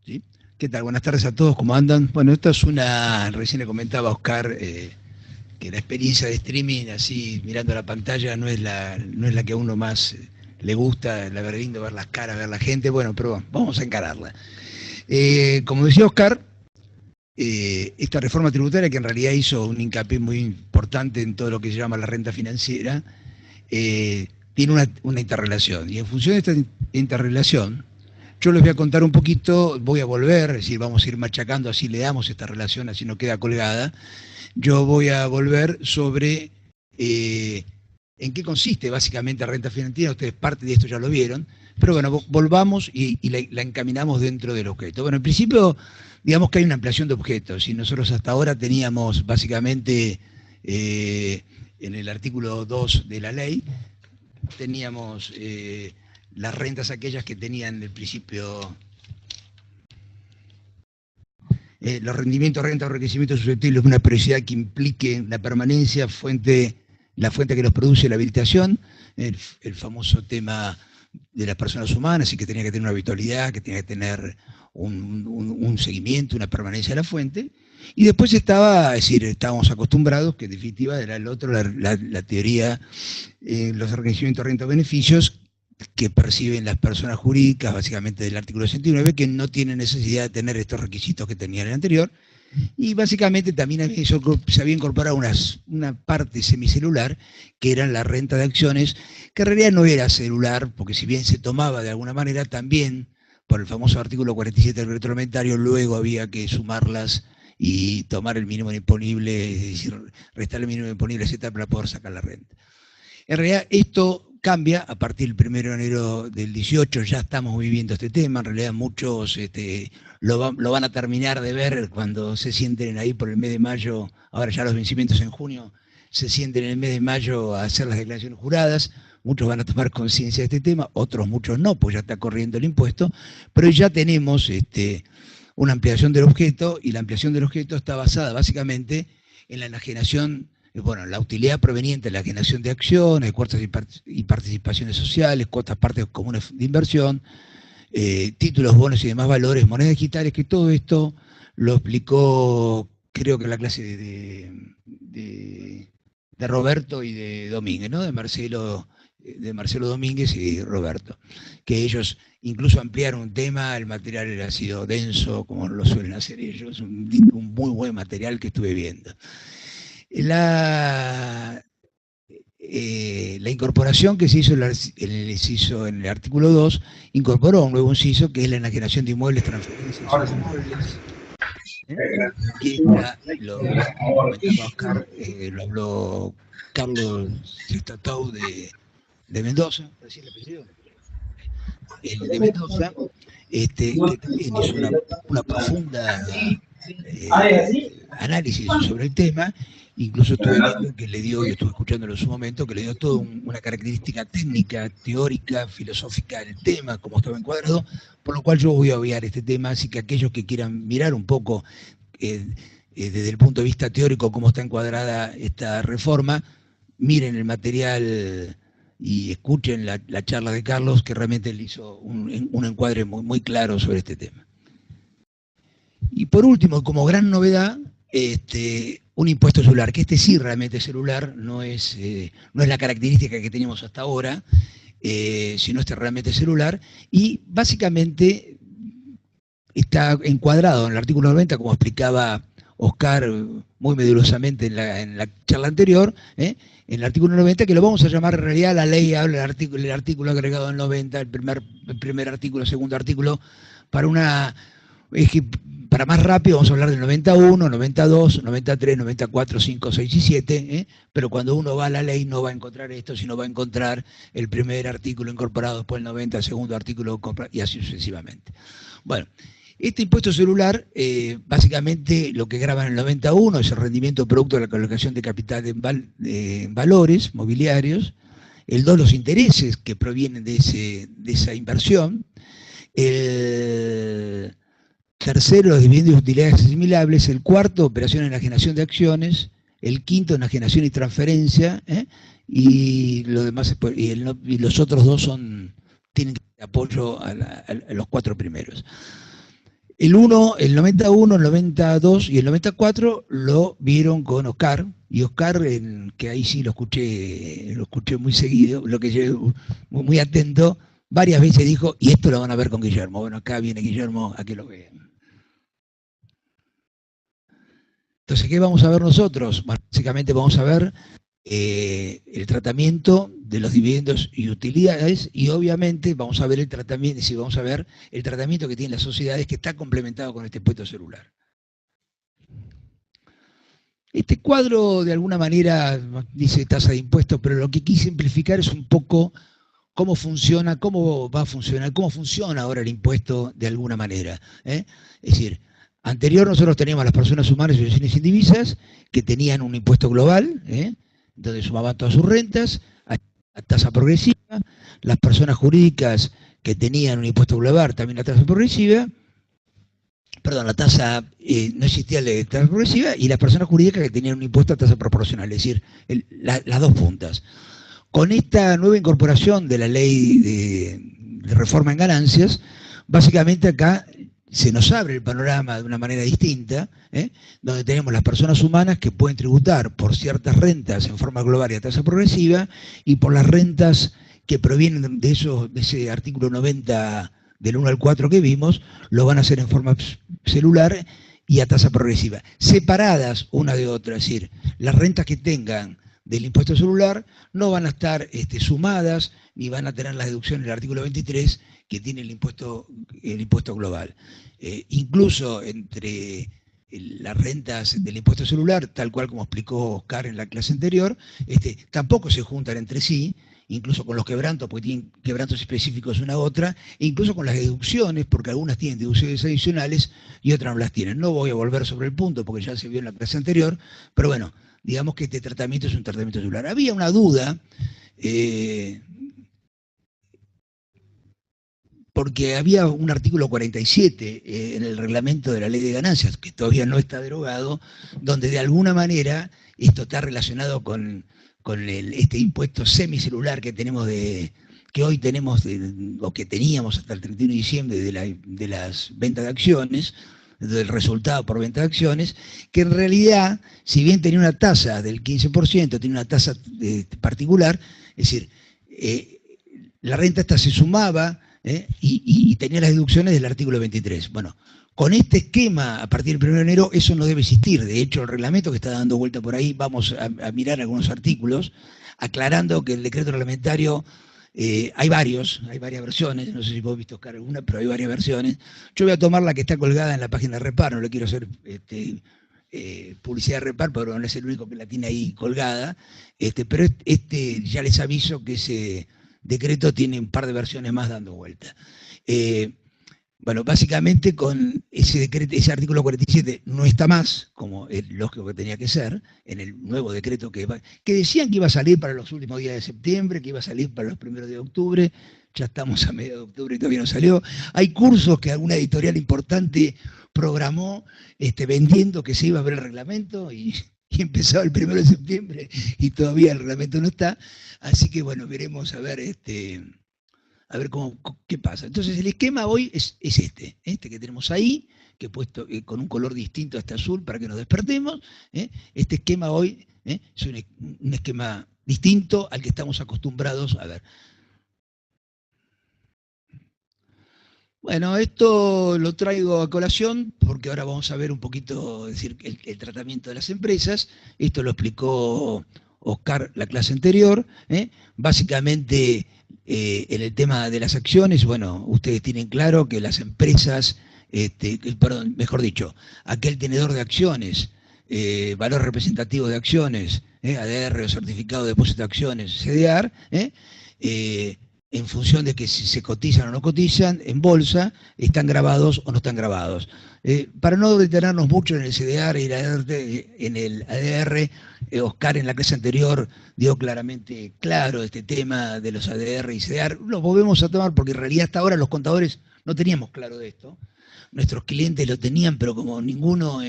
¿Sí? ¿Qué tal? Buenas tardes a todos, ¿cómo andan? Bueno, esto es recién le comentaba a Oscar, que la experiencia de streaming, así mirando la pantalla, no es la que a uno más le gusta, la verdad, lindo ver las caras, ver la gente, bueno, pero bueno, vamos a encararla. Como decía Oscar, esta reforma tributaria que en realidad hizo un hincapié muy importante en todo lo que se llama la renta financiera, tiene una interrelación. Y en función de esta interrelación, yo les voy a contar un poquito, voy a volver, es decir, vamos a ir machacando, así le damos esta relación, así no queda colgada. Yo voy a volver sobre en qué consiste básicamente la renta financiera. Ustedes parte de esto ya lo vieron, pero bueno, volvamos y la encaminamos dentro del objeto. Bueno, en principio, digamos que hay una ampliación de objetos, y nosotros hasta ahora teníamos básicamente en el artículo 2 de la ley, teníamos las rentas aquellas que tenían el principio los rendimientos, renta o enriquecimiento susceptibles de una periodicidad que implique la permanencia, la fuente que los produce, la habilitación, el famoso tema de las personas humanas, y que tenía que tener una habitualidad, que tenía que tener un seguimiento, una permanencia de la fuente. Y después estaba, es decir, estábamos acostumbrados, que en definitiva era el otro, la teoría, los enriquecimientos, renta o beneficios, que perciben las personas jurídicas, básicamente del artículo 69, que no tienen necesidad de tener estos requisitos que tenían en el anterior, y básicamente también se había incorporado una parte semicelular, que eran la renta de acciones, que en realidad no era celular, porque si bien se tomaba de alguna manera, también por el famoso artículo 47 del reglamentario, luego había que sumarlas y tomar el mínimo imponible, es decir, restar el mínimo imponible, etcétera, para poder sacar la renta. En realidad esto cambia a partir del 1 de enero del 18, ya estamos viviendo este tema, en realidad muchos lo van a terminar de ver cuando se sienten ahí por el mes de mayo, ahora ya los vencimientos en junio, se sienten en el mes de mayo a hacer las declaraciones juradas, muchos van a tomar conciencia de este tema, otros muchos no, pues ya está corriendo el impuesto, pero ya tenemos una ampliación del objeto, y la ampliación del objeto está basada básicamente en la enajenación, bueno, la utilidad proveniente de la generación de acciones, cuotas y participaciones sociales, cuotas partes comunes de inversión, títulos, bonos y demás valores, monedas digitales, que todo esto lo explicó, creo que en la clase de Roberto y de Domínguez, ¿no? De Marcelo Domínguez y Roberto, que ellos incluso ampliaron un tema, el material ha sido denso, como lo suelen hacer ellos, un muy buen material que estuve viendo. La incorporación que se hizo en el artículo 2 incorporó un nuevo inciso, que es la enajenación de inmuebles, transferencias sobre inmuebles, que lo comentaba Oscar, lo habló Carlos Sextatau de Mendoza, recién le apellido, de Mendoza, que también hizo una profunda análisis sobre el tema. Incluso estuve viendo que le dio, y estuve escuchándolo en su momento, que le dio toda una característica técnica, teórica, filosófica del tema, como estaba encuadrado, por lo cual yo voy a obviar este tema, así que aquellos que quieran mirar un poco desde el punto de vista teórico cómo está encuadrada esta reforma, miren el material y escuchen la charla de Carlos, que realmente le hizo un encuadre muy, muy claro sobre este tema. Y por último, como gran novedad, un impuesto celular, que sí realmente es celular, no es la característica que teníamos hasta ahora, sino realmente celular, y básicamente está encuadrado en el artículo 90, como explicaba Oscar muy medulosamente en la charla anterior, en el artículo 90, que lo vamos a llamar en realidad, la ley habla el artículo agregado al 90, el primer artículo, segundo artículo, para más rápido vamos a hablar del 91, 92, 93, 94, 5, 6 y 7, pero cuando uno va a la ley no va a encontrar esto, sino va a encontrar el primer artículo incorporado, después el 90, el segundo artículo, y así sucesivamente. Bueno, este impuesto celular, básicamente lo que graba en el 91 es el rendimiento producto de la colocación de capital en valores mobiliarios, el 2 los intereses que provienen de esa inversión, el tercero los dividendos y utilidades asimilables, el cuarto operación en enajenación de acciones, el quinto enajenación y transferencia, y lo demás y los otros dos tienen apoyo a los cuatro primeros. El 1, el 91, el 92 y el 94 lo vieron con Oscar, y Oscar, que ahí sí lo escuché muy seguido, lo que yo muy atento, varias veces dijo, y esto lo van a ver con Guillermo. Bueno, acá viene Guillermo a que lo vean. Entonces, ¿qué vamos a ver nosotros? Bueno, básicamente vamos a ver el tratamiento de los dividendos y utilidades, y obviamente vamos a ver el tratamiento, que tienen las sociedades, que está complementado con este impuesto celular. Este cuadro de alguna manera dice tasa de impuestos, pero lo que quise simplificar es un poco cómo funciona, cómo va a funcionar, cómo funciona ahora el impuesto de alguna manera. Es decir, anterior nosotros teníamos a las personas humanas y organizaciones indivisas que tenían un impuesto global, donde sumaban todas sus rentas a tasa progresiva, las personas jurídicas que tenían un impuesto global también a tasa progresiva, perdón, la tasa, no existía la tasa progresiva, y las personas jurídicas que tenían un impuesto a tasa proporcional, es decir, las dos puntas. Con esta nueva incorporación de la ley de reforma en ganancias, básicamente acá se nos abre el panorama de una manera distinta, donde tenemos las personas humanas que pueden tributar por ciertas rentas en forma global y a tasa progresiva, y por las rentas que provienen de ese artículo 90 del 1 al 4 que vimos, lo van a hacer en forma celular y a tasa progresiva, separadas una de otra. Es decir, las rentas que tengan del impuesto celular no van a estar sumadas, ni van a tener la deducción del artículo 23 que tiene el impuesto global. Incluso entre las rentas del impuesto celular, tal cual como explicó Oscar en la clase anterior, tampoco se juntan entre sí, incluso con los quebrantos, porque tienen quebrantos específicos una a otra, e incluso con las deducciones, porque algunas tienen deducciones adicionales y otras no las tienen. No voy a volver sobre el punto, porque ya se vio en la clase anterior, pero bueno, digamos que este tratamiento es un tratamiento celular. Había una duda, porque había un artículo 47 en el reglamento de la ley de ganancias, que todavía no está derogado, donde de alguna manera esto está relacionado con este impuesto semicelular que tenemos que hoy tenemos, o que teníamos hasta el 31 de diciembre de las ventas de acciones, del resultado por venta de acciones, que en realidad, si bien tenía una tasa del 15%, tenía una tasa particular, es decir, la renta esta se sumaba, y tenía las deducciones del artículo 23. Bueno, con este esquema, a partir del 1 de enero, eso no debe existir. De hecho, el reglamento que está dando vuelta por ahí, vamos a mirar algunos artículos, aclarando que el decreto reglamentario, hay varias versiones, no sé si vos viste, Oscar, alguna, pero hay varias versiones. Yo voy a tomar la que está colgada en la página de Repar, no le quiero hacer publicidad de Repar, pero no es el único que la tiene ahí colgada, pero ya les aviso que ese decreto tiene un par de versiones más dando vuelta. Bueno, básicamente con ese decreto, ese artículo 47 no está más, como es lógico que tenía que ser, en el nuevo decreto que decían que iba a salir para los últimos días de septiembre, que iba a salir para los primeros de octubre. Ya estamos a mediados de octubre y todavía no salió. Hay cursos que alguna editorial importante programó vendiendo que se iba a ver el reglamento, y empezaba el 1 de septiembre y todavía el reglamento no está. Así que bueno, veremos a ver qué pasa. Entonces el esquema hoy es este que tenemos ahí, que he puesto con un color distinto a este azul para que nos despertemos. Este esquema hoy es un esquema distinto al que estamos acostumbrados a ver. Bueno, esto lo traigo a colación porque ahora vamos a ver un poquito, es decir, el tratamiento de las empresas. Esto lo explicó Oscar la clase anterior. Básicamente, en el tema de las acciones, bueno, ustedes tienen claro que las empresas, perdón, mejor dicho, aquel tenedor de acciones, valor representativo de acciones, ADR o certificado de depósito de acciones, CDR, en función de que si se cotizan o no cotizan en bolsa, están grabados o no están grabados. Para no detenernos mucho en el CDR y en el ADR, Oscar en la clase anterior dio claramente claro este tema de los ADR y CDR. Lo volvemos a tomar porque en realidad hasta ahora los contadores no teníamos claro de esto. nuestros clientes lo tenían, pero como ninguno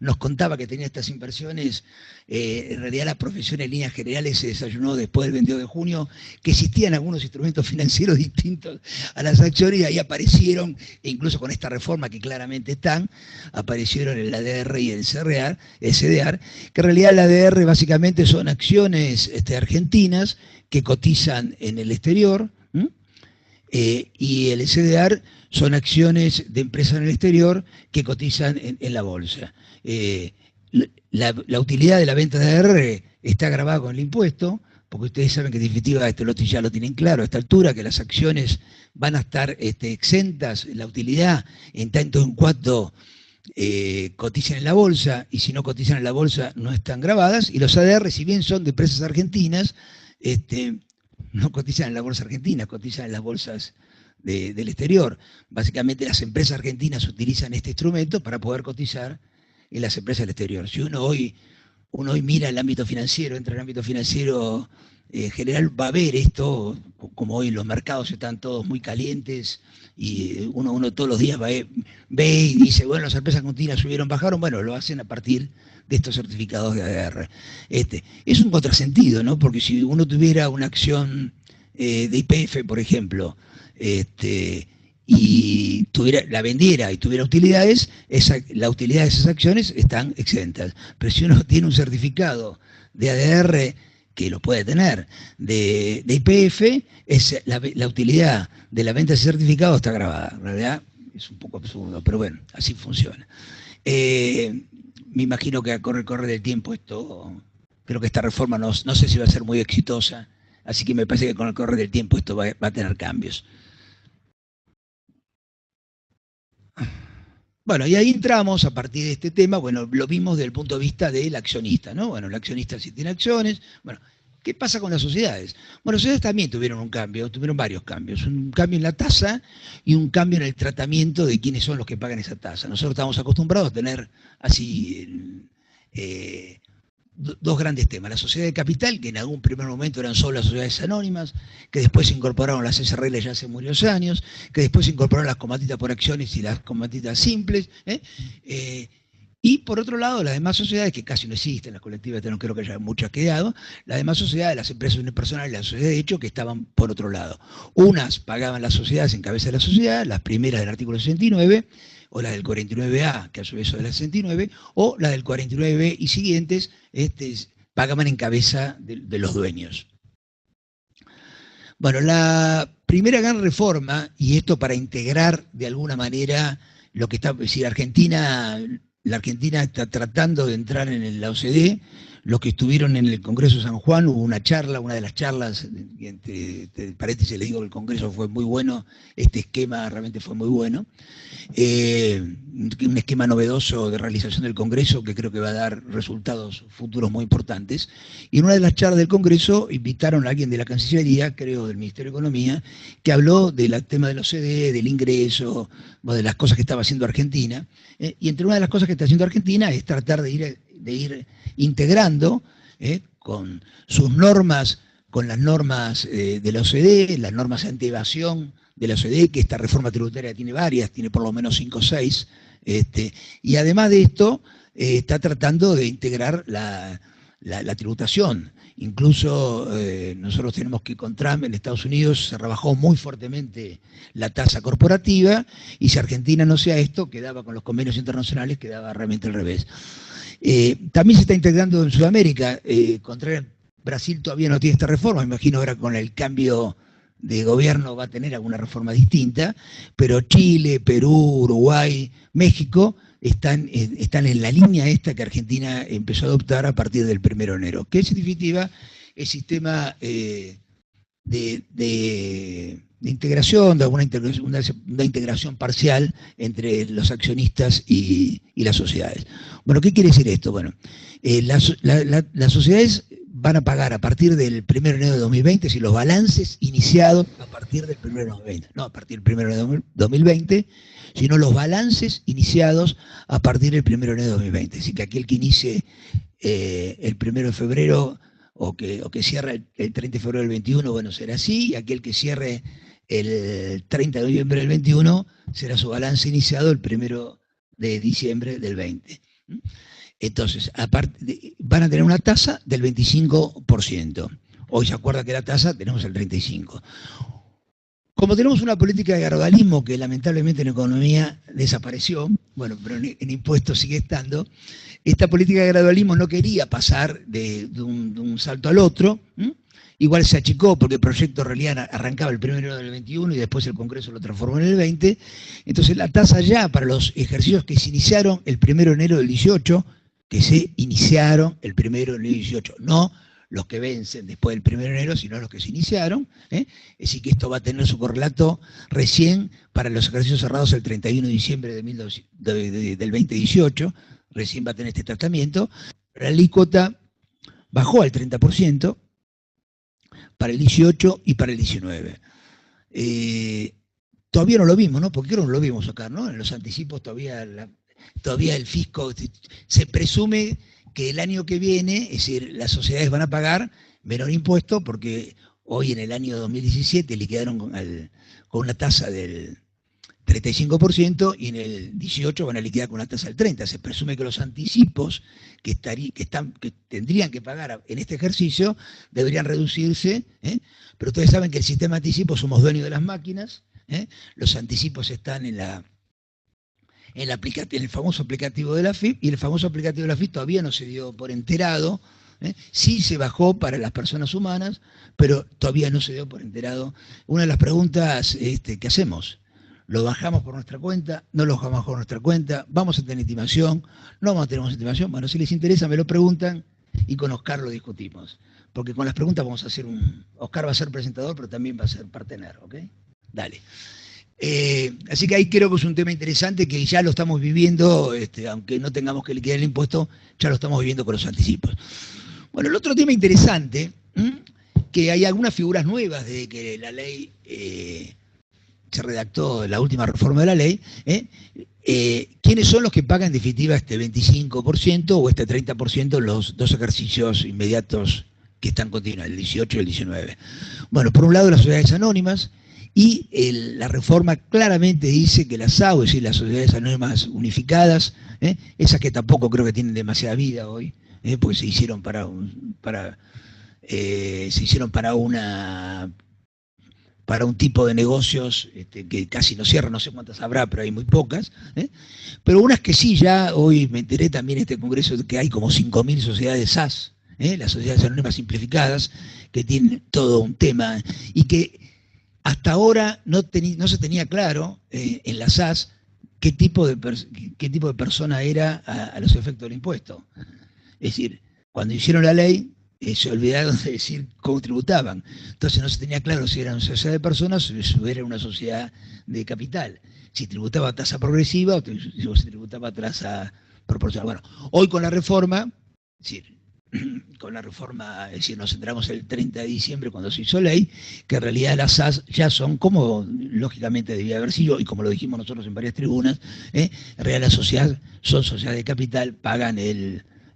nos contaba que tenía estas inversiones, en realidad la profesión en líneas generales se desayunó después del 22 de junio, que existían algunos instrumentos financieros distintos a las acciones, y ahí aparecieron, e incluso con esta reforma que claramente están, aparecieron el ADR y el CDR, que en realidad el ADR básicamente son acciones argentinas que cotizan en el exterior, y el CDR son acciones de empresas en el exterior que cotizan en la bolsa. La utilidad de la venta de ADR está grabada con el impuesto, porque ustedes saben que en definitiva ya lo tienen claro a esta altura, que las acciones van a estar exentas, la utilidad, en tanto en cuanto cotizan en la bolsa, y si no cotizan en la bolsa no están grabadas, y los ADR, si bien son de empresas argentinas, no cotizan en la bolsa argentina, cotizan en las bolsas del exterior. Básicamente las empresas argentinas utilizan este instrumento para poder cotizar en las empresas del exterior. Si uno hoy mira el ámbito financiero, entra en el ámbito financiero general, va a ver esto, como hoy los mercados están todos muy calientes, y uno todos los días ve y dice, bueno, las empresas argentinas subieron, bajaron, bueno, lo hacen a partir de estos certificados de ADR. Es un contrasentido, ¿no? Porque si uno tuviera una acción de YPF, por ejemplo, y la vendiera y tuviera utilidades, la utilidad de esas acciones están exentas. Pero si uno tiene un certificado de ADR, que lo puede tener, de YPF, la utilidad de la venta de ese certificado está grabada. En realidad es un poco absurdo, pero bueno, así funciona. Me imagino que a correr del tiempo creo que esta reforma no sé si va a ser muy exitosa, así que me parece que con el correr del tiempo esto va a tener cambios. Bueno, y ahí entramos a partir de este tema, bueno, lo vimos desde el punto de vista del accionista, ¿no? Bueno, el accionista sí tiene acciones. Bueno, ¿qué pasa con las sociedades? Bueno, las sociedades también tuvieron varios cambios. Un cambio en la tasa y un cambio en el tratamiento de quiénes son los que pagan esa tasa. Nosotros estamos acostumbrados a tener así dos grandes temas. La sociedad de capital, que en algún primer momento eran solo las sociedades anónimas, que después se incorporaron las SRL ya hace muchos años, que después se incorporaron las comatitas por acciones y las comatitas simples. Y por otro lado, las demás sociedades, que casi no existen, las colectivas no creo que haya muchas quedado, las demás sociedades, las empresas unipersonales y las sociedades de hecho, que estaban por otro lado. Unas pagaban las sociedades en cabeza de la sociedad, las primeras del artículo 69, o la del 49A, que a su vez es de la 69, o la del 49B y siguientes, pagaban en cabeza de los dueños. Bueno, la primera gran reforma, y esto para integrar de alguna manera lo que está, es decir, la Argentina está tratando de entrar en la OCDE. Los que estuvieron en el Congreso de San Juan, hubo una charla, una de las charlas, entre paréntesis les digo que el Congreso fue muy bueno, este esquema realmente fue muy bueno, un esquema novedoso de realización del Congreso que creo que va a dar resultados futuros muy importantes. Y en una de las charlas del Congreso invitaron a alguien de la Cancillería, creo del Ministerio de Economía, que habló del tema de la OCDE, del ingreso, de las cosas que estaba haciendo Argentina, y entre una de las cosas que está haciendo Argentina es tratar de ir integrando con sus normas, con las normas de la OCDE, las normas anti-evasión de la OCDE, que esta reforma tributaria tiene varias, tiene por lo menos 5 o 6, y además de esto está tratando de integrar la tributación. Incluso nosotros tenemos que con Trump en Estados Unidos se rebajó muy fuertemente la tasa corporativa, y si Argentina no hacía esto, quedaba con los convenios internacionales, quedaba realmente al revés. También se está integrando en Sudamérica. Brasil todavía no tiene esta reforma, me imagino ahora con el cambio de gobierno va a tener alguna reforma distinta, pero Chile, Perú, Uruguay, México están en la línea esta que Argentina empezó a adoptar a partir del 1 de enero, que es en definitiva el sistema de integración, de una integración parcial entre los accionistas y las sociedades. Bueno, ¿qué quiere decir esto? Bueno, las sociedades van a pagar a partir del 1 de enero de 2020, si los balances iniciados a partir del 1 de enero de 2020, no a partir del 1 de enero de 2020, sino los balances iniciados a partir del 1 de enero de 2020. Así que aquel que inicie el 1 de febrero o que cierre el 30 de febrero del 21, bueno, será así, y aquel que cierre el 30 de noviembre del 21 será su balance iniciado el 1 de diciembre del 20. Entonces, van a tener una tasa del 25%. Hoy se acuerda que la tasa tenemos el 35%. Como tenemos una política de gradualismo que lamentablemente en economía desapareció, bueno, pero en impuestos sigue estando, esta política de gradualismo no quería pasar de un salto al otro. Igual se achicó porque el proyecto en realidad arrancaba el 1 de enero del 21 y después el Congreso lo transformó en el 20. Entonces la tasa ya para los ejercicios que se iniciaron el 1 de enero del 18, que se iniciaron el 1 de enero del 18, no los que vencen después del 1 de enero, sino los que se iniciaron. Es decir, que esto va a tener su correlato recién para los ejercicios cerrados el 31 de diciembre del 2018, recién va a tener este tratamiento. La alícuota bajó al 30%, para el 18 y para el 19. Todavía no lo vimos, ¿no? ¿Por qué no lo vimos acá, no? En los anticipos todavía el fisco, se presume que el año que viene, es decir, las sociedades van a pagar menor impuesto porque hoy en el año 2017 liquidaron con una tasa del 35% y en el 18 van a liquidar con una tasa del 30%. Se presume que los anticipos que tendrían que pagar en este ejercicio deberían reducirse, pero ustedes saben que el sistema de anticipos somos dueños de las máquinas, los anticipos están en el famoso aplicativo de la FIP, y el famoso aplicativo de la FIP todavía no se dio por enterado. Sí se bajó para las personas humanas, pero todavía no se dio por enterado. Una de las preguntas que hacemos: ¿lo bajamos por nuestra cuenta? ¿No lo bajamos por nuestra cuenta? ¿Vamos a tener intimación? ¿No vamos a tener intimación? Bueno, si les interesa me lo preguntan y con Oscar lo discutimos. Porque con las preguntas vamos a hacer Oscar va a ser presentador, pero también va a ser partener, ¿ok? Dale. Así que ahí creo que es un tema interesante que ya lo estamos viviendo, aunque no tengamos que liquidar el impuesto, ya lo estamos viviendo con los anticipos. Bueno, el otro tema interesante, que hay algunas figuras nuevas desde que la ley se redactó, la última reforma de la ley, ¿quiénes son los que pagan en definitiva este 25% o este 30% en los dos ejercicios inmediatos que están continuos, el 18 y el 19? Bueno, por un lado las sociedades anónimas, y la reforma claramente dice que las SAU, es decir, las sociedades anónimas unificadas, esas que tampoco creo que tienen demasiada vida hoy, porque se hicieron para un tipo de negocios que casi no cierran, no sé cuántas habrá, pero hay muy pocas, pero unas que sí, ya hoy me enteré también en este congreso que hay como 5.000 sociedades SAS, las sociedades anónimas simplificadas, que tienen todo un tema, y que hasta ahora no se tenía claro en la SAS qué tipo de persona era a los efectos del impuesto. Es decir, cuando hicieron la ley, se olvidaron de decir cómo tributaban. Entonces no se tenía claro si era una sociedad de personas o si era una sociedad de capital. Si tributaba a tasa progresiva o si tributaba a tasa proporcional. Bueno, hoy con la reforma, es decir, es decir, nos entramos el 30 de diciembre cuando se hizo ley, que en realidad las SAS ya son, como lógicamente debía haber sido, y como lo dijimos nosotros en varias tribunas, en realidad las sociedades son sociedades de capital, pagan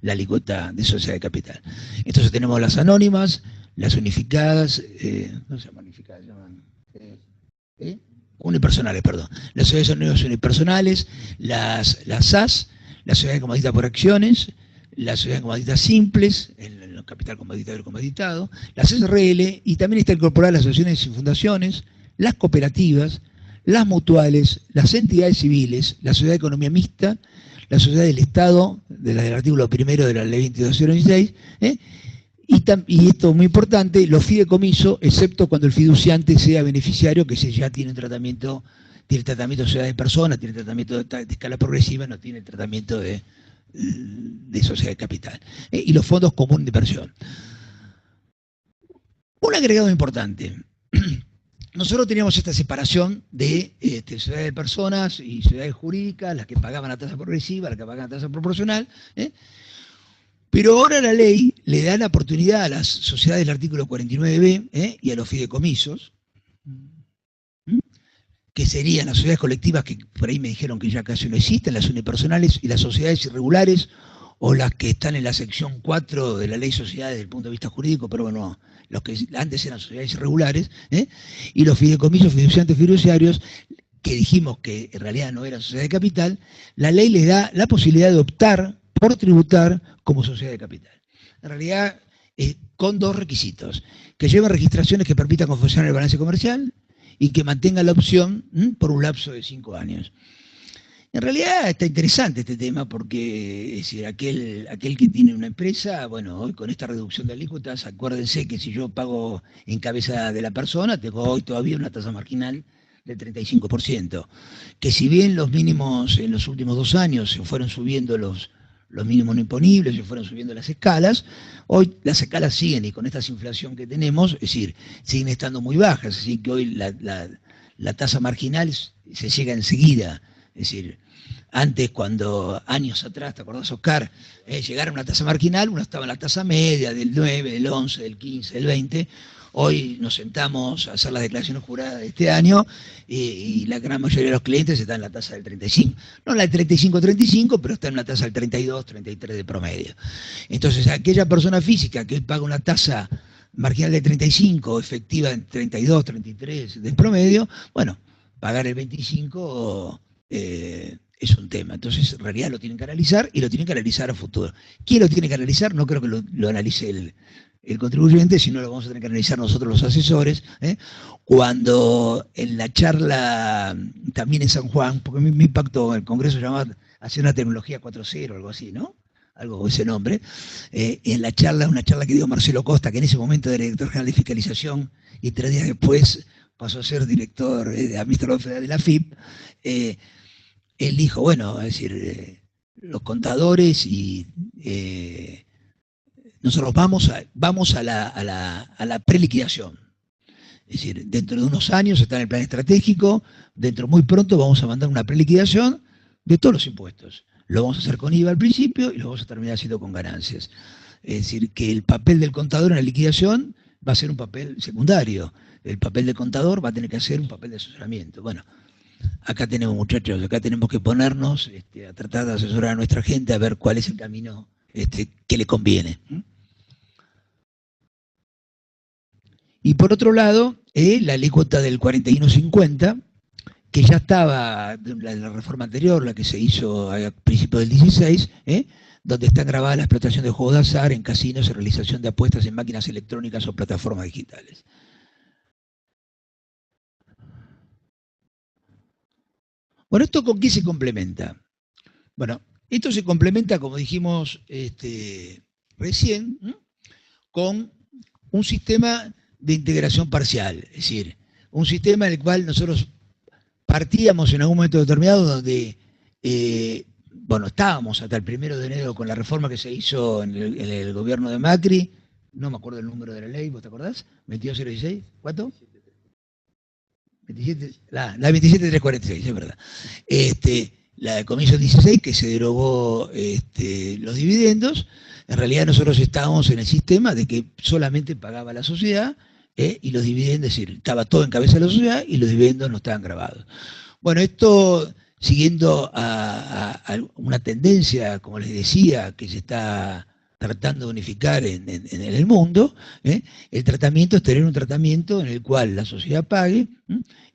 la alícuota de sociedad de capital. Entonces tenemos las anónimas, las unificadas, no se llaman unificadas, se llaman unipersonales, perdón. Las sociedades anónimas unipersonales, las SAS, las sociedades comanditadas por acciones, las sociedades comanditadas simples, el capital comanditado y el comanditado, las SRL, y también está incorporada las asociaciones y fundaciones, las cooperativas, las mutuales, las entidades civiles, la sociedad de economía mixta, la sociedad del Estado, del artículo 1 de la ley 22.016, y esto es muy importante, los fideicomisos, excepto cuando el fiduciante sea beneficiario, que ya tiene tratamiento de sociedad de personas, tiene tratamiento de escala progresiva, no tiene el tratamiento de sociedad de capital, y los fondos comunes de inversión. Un agregado importante: nosotros teníamos esta separación de sociedades de personas y sociedades jurídicas, las que pagaban la tasa progresiva, las que pagaban la tasa proporcional, pero ahora la ley le da la oportunidad a las sociedades del artículo 49b y a los fideicomisos, que serían las sociedades colectivas, que por ahí me dijeron que ya casi no existen, las unipersonales y las sociedades irregulares o las que están en la sección 4 de la ley de sociedades desde el punto de vista jurídico, pero bueno, los que antes eran sociedades irregulares, y los fideicomisos fiduciantes fiduciarios, que dijimos que en realidad no eran sociedad de capital, la ley les da la posibilidad de optar por tributar como sociedad de capital. En realidad, con dos requisitos: que lleven registraciones que permitan confeccionar el balance comercial y que mantengan la opción por un lapso de 5 años. En realidad está interesante este tema porque, es decir, aquel que tiene una empresa, bueno, hoy con esta reducción de alícuotas, acuérdense que si yo pago en cabeza de la persona, tengo hoy todavía una tasa marginal del 35%, que si bien los mínimos en los últimos 2 años se fueron subiendo los mínimos no imponibles, se fueron subiendo las escalas, hoy las escalas siguen, y con esta inflación que tenemos, es decir, siguen estando muy bajas, así que hoy la tasa marginal se llega enseguida. Es decir, antes, cuando años atrás, ¿te acordás, Oscar? Llegar a una tasa marginal, uno estaba en la tasa media del 9, del 11, del 15, del 20. Hoy nos sentamos a hacer las declaraciones juradas de este año y la gran mayoría de los clientes están en la tasa del 35. No en la del 35-35, pero está en la tasa del 32, 33 de promedio. Entonces, aquella persona física que paga una tasa marginal de 35, efectiva en 32, 33 de promedio, bueno, pagar el 25 es un tema. Entonces, en realidad lo tienen que analizar, y lo tienen que analizar a futuro. ¿Quién lo tiene que analizar? No creo que lo analice el contribuyente, sino lo vamos a tener que analizar nosotros los asesores, cuando en la charla también en San Juan, porque mi pacto en el Congreso llamaba hacer una tecnología 4.0, algo así, ¿no? Algo con ese nombre. En la charla, una charla que dio Marcelo Costa, que en ese momento era director general de fiscalización y 3 días después pasó a ser director administrador federal de la FIP, él dijo, bueno, es decir, los contadores y nosotros vamos a la preliquidación. Es decir, dentro de unos años está en el plan estratégico, dentro muy pronto vamos a mandar una preliquidación de todos los impuestos. Lo vamos a hacer con IVA al principio y lo vamos a terminar haciendo con ganancias. Es decir, que el papel del contador en la liquidación va a ser un papel secundario. El papel del contador va a tener que hacer un papel de asesoramiento. Bueno, acá tenemos, muchachos, acá tenemos que ponernos a tratar de asesorar a nuestra gente a ver cuál es el camino que le conviene. Y por otro lado, la alícuota del 41.50, que ya estaba la reforma anterior, la que se hizo a principios del 16, donde está grabada la explotación de juegos de azar en casinos y realización de apuestas en máquinas electrónicas o plataformas digitales. Bueno, ¿esto con qué se complementa? Bueno, esto se complementa, como dijimos recién, con un sistema de integración parcial, es decir, un sistema en el cual nosotros partíamos en algún momento determinado donde, bueno, estábamos hasta el 1 de enero con la reforma que se hizo en el gobierno de Macri, no me acuerdo el número de la ley, ¿vos te acordás? 22.016, ¿cuánto? 27, la 27.346, es verdad. La Comisión 16, que se derogó los dividendos. En realidad nosotros estábamos en el sistema de que solamente pagaba la sociedad y los dividendos, es decir, estaba todo en cabeza de la sociedad y los dividendos no estaban grabados. Bueno, esto siguiendo a una tendencia, como les decía, que se está tratando de unificar en el mundo, el tratamiento es tener un tratamiento en el cual la sociedad pague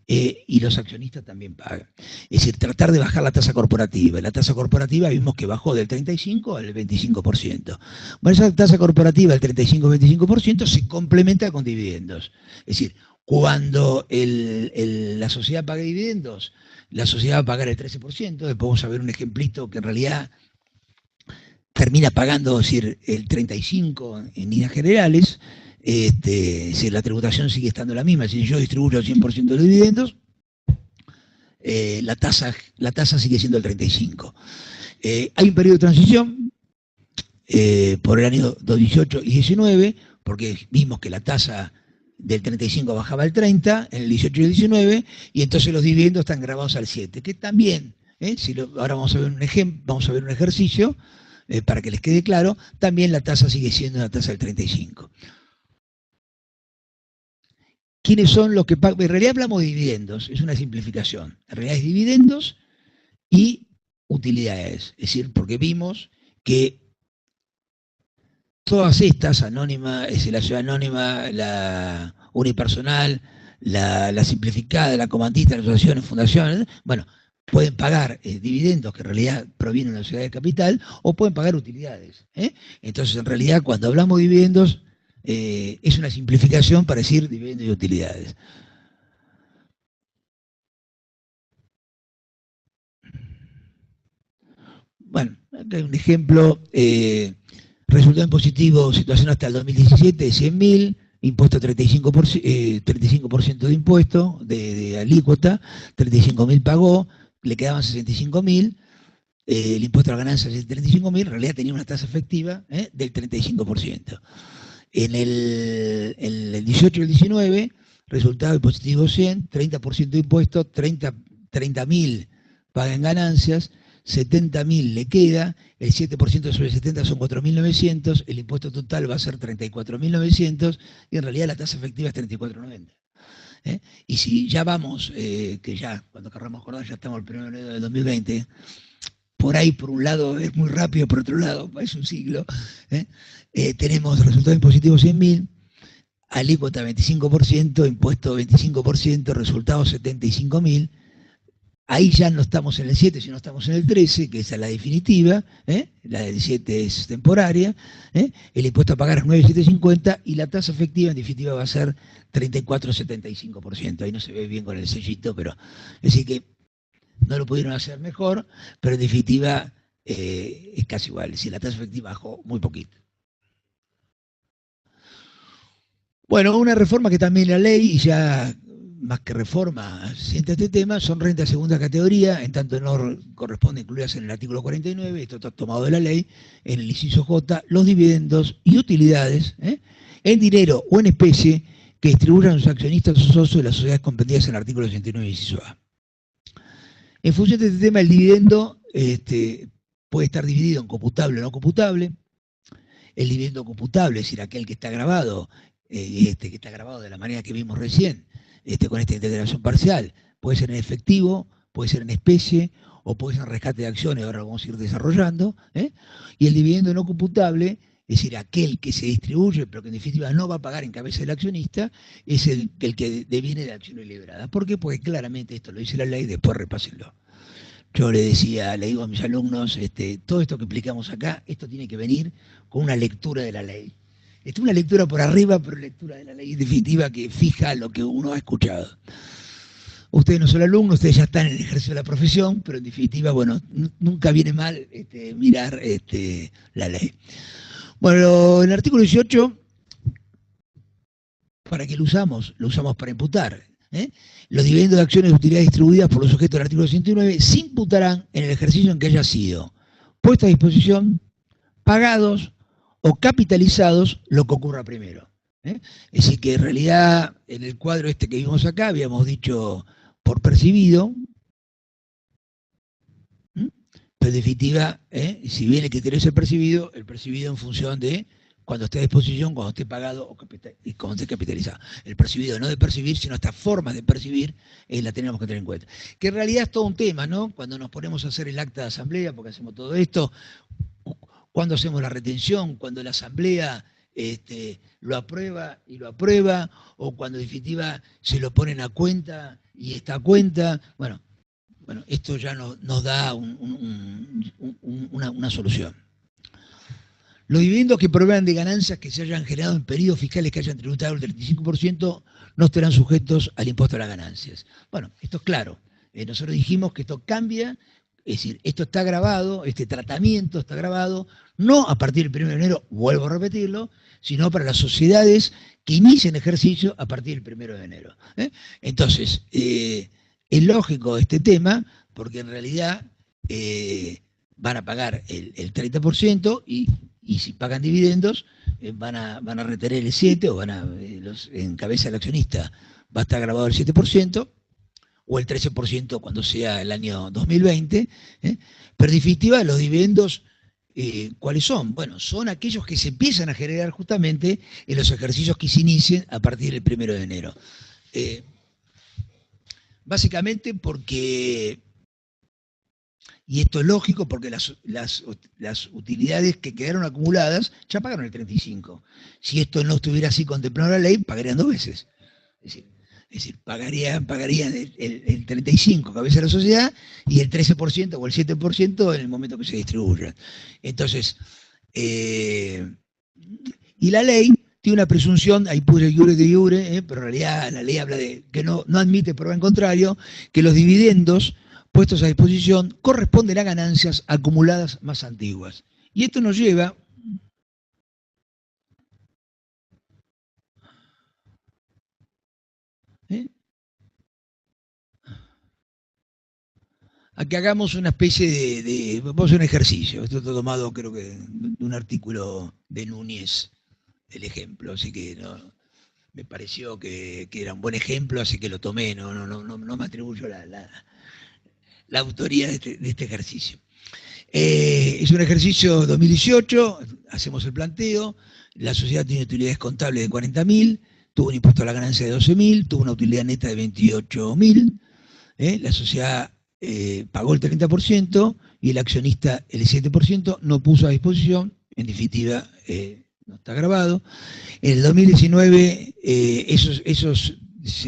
y los accionistas también pagan. Es decir, tratar de bajar la tasa corporativa. La tasa corporativa vimos que bajó del 35% al 25%. Bueno, esa tasa corporativa del 35-25% se complementa con dividendos. Es decir, cuando la sociedad paga dividendos, la sociedad va a pagar el 13%, después vamos a ver un ejemplito que en realidad termina pagando, es decir, el 35% en líneas generales. Si la tributación sigue estando la misma, si yo distribuyo el 100% de los dividendos, la tasa sigue siendo el 35%. Hay un periodo de transición por el año 2018 y 2019, porque vimos que la tasa del 35 bajaba al 30 en el 18 y el 19, y entonces los dividendos están grabados al 7, que también, ahora vamos a ver un ejemplo, vamos a ver un ejercicio para que les quede claro, también la tasa sigue siendo la tasa del 35. ¿Quiénes son los que pagan? En realidad hablamos de dividendos, es una simplificación. En realidad es dividendos y utilidades. Es decir, porque vimos que todas estas, anónima, la sociedad anónima, la unipersonal, la simplificada, la comandita, las asociaciones, fundaciones, bueno, pueden pagar dividendos que en realidad provienen de la sociedad de capital o pueden pagar utilidades. Entonces, en realidad, cuando hablamos de dividendos, es una simplificación para decir dividendos y utilidades. Bueno, acá hay un ejemplo, resultado en positivo, situación hasta el 2017 de 100.000, impuesto 35%, de impuesto, de alícuota, 35.000 pagó, le quedaban 65.000, el impuesto a la ganancia es de 35.000, en realidad tenía una tasa efectiva del 35%. En el 18 y el 19, resultado de positivo 100, 30% de impuesto, 30.000 paga en ganancias, 70.000 le queda, el 7% sobre 70 son 4.900, el impuesto total va a ser 34.900 y en realidad la tasa efectiva es 34.90. Y si ya vamos, que ya cuando querramos acordar ya estamos el 1 de enero del 2020, por ahí por un lado es muy rápido, por otro lado es un siglo, tenemos resultado impositivo 100.000, alícuota 25%, impuesto 25%, resultado 75.000. Ahí ya no estamos en el 7, sino estamos en el 13, que esa es la definitiva, la del 7 es temporaria, el impuesto a pagar es 9.750 y la tasa efectiva en definitiva va a ser 34,75%. Ahí no se ve bien con el sellito, pero es decir que no lo pudieron hacer mejor, pero en definitiva es casi igual, es decir, la tasa efectiva bajó muy poquito. Bueno, una reforma que también la ley, y ya más que reforma, siente este tema, son rentas de segunda categoría, en tanto no corresponde incluirlas en el artículo 49, esto está tomado de la ley, en el inciso J, los dividendos y utilidades, en dinero o en especie, que distribuyan a sus accionistas o socios de las sociedades comprendidas en el artículo 69, inciso A. En función de este tema, el dividendo puede estar dividido en computable o no computable. El dividendo computable, es decir, aquel que está grabado, que está grabado de la manera que vimos recién, con esta integración parcial, puede ser en efectivo, puede ser en especie, o puede ser en rescate de acciones, ahora lo vamos a ir desarrollando. Y el dividendo no computable, es decir, aquel que se distribuye, pero que en definitiva no va a pagar en cabeza del accionista, es el que deviene de acciones liberadas. ¿Por qué? Porque claramente esto lo dice la ley, después repásenlo. Yo le digo a mis alumnos, todo esto que explicamos acá, esto tiene que venir con una lectura de la ley. Una lectura por arriba, pero lectura de la ley definitiva que fija lo que uno ha escuchado. Ustedes no son alumnos, ustedes ya están en el ejercicio de la profesión, pero en definitiva, bueno, nunca viene mal mirar la ley. Bueno, el artículo 18, ¿para qué lo usamos? Lo usamos para imputar. Los dividendos de acciones de utilidades distribuidas por los sujetos del artículo 109 se imputarán en el ejercicio en que haya sido puesto a disposición, pagados o capitalizados, lo que ocurra primero. Es decir, que en realidad en el cuadro que vimos acá habíamos dicho por percibido, pero en definitiva, si bien el criterio es el percibido en función de cuando esté a disposición, cuando esté pagado y cuando esté capitalizado. El percibido no de percibir, sino estas formas de percibir, la tenemos que tener en cuenta. Que en realidad es todo un tema, ¿no? Cuando nos ponemos a hacer el acta de asamblea, porque hacemos todo esto, cuando hacemos la retención, cuando la asamblea lo aprueba, o cuando en definitiva se lo ponen a cuenta y está a cuenta, bueno, esto ya nos da una solución. Los dividendos que provean de ganancias que se hayan generado en periodos fiscales que hayan tributado el 35% no estarán sujetos al impuesto a las ganancias. Bueno, esto es claro. Nosotros dijimos que esto cambia, es decir, esto está grabado, este tratamiento está grabado, no a partir del 1 de enero, vuelvo a repetirlo, sino para las sociedades que inicien ejercicio a partir del 1 de enero. Entonces, es lógico este tema, porque en realidad van a pagar el 30% y si pagan dividendos van a retener el 7% o en cabeza del accionista va a estar grabado el 7%, o el 13% cuando sea el año 2020. Pero en definitiva, los dividendos, ¿cuáles son? Bueno, son aquellos que se empiezan a generar justamente en los ejercicios que se inicien a partir del 1 de enero. Básicamente porque, Y esto es lógico porque las utilidades que quedaron acumuladas ya pagaron el 35. Si esto no estuviera así contemplado en la ley, pagarían 2 veces. Es decir, pagarían el 35 cabeza de la sociedad y el 13% o el 7% en el momento que se distribuyan. Entonces, y la ley tiene una presunción, ahí puse iure de iure, pero en realidad la ley habla de que no admite prueba en contrario, que los dividendos puestos a disposición corresponden a ganancias acumuladas más antiguas. Y esto nos lleva a que hagamos una especie vamos a hacer un ejercicio. Esto está tomado, creo que, de un artículo de Núñez, el ejemplo, así que me pareció que era un buen ejemplo, así que lo tomé, no me atribuyo la autoría de este ejercicio. Es un ejercicio 2018, hacemos el planteo, la sociedad tiene utilidades contables de 40.000, tuvo un impuesto a la ganancia de 12.000, tuvo una utilidad neta de 28.000, la sociedad pagó el 30% y el accionista el 7%, no puso a disposición, en definitiva, no está grabado. En el 2019, esos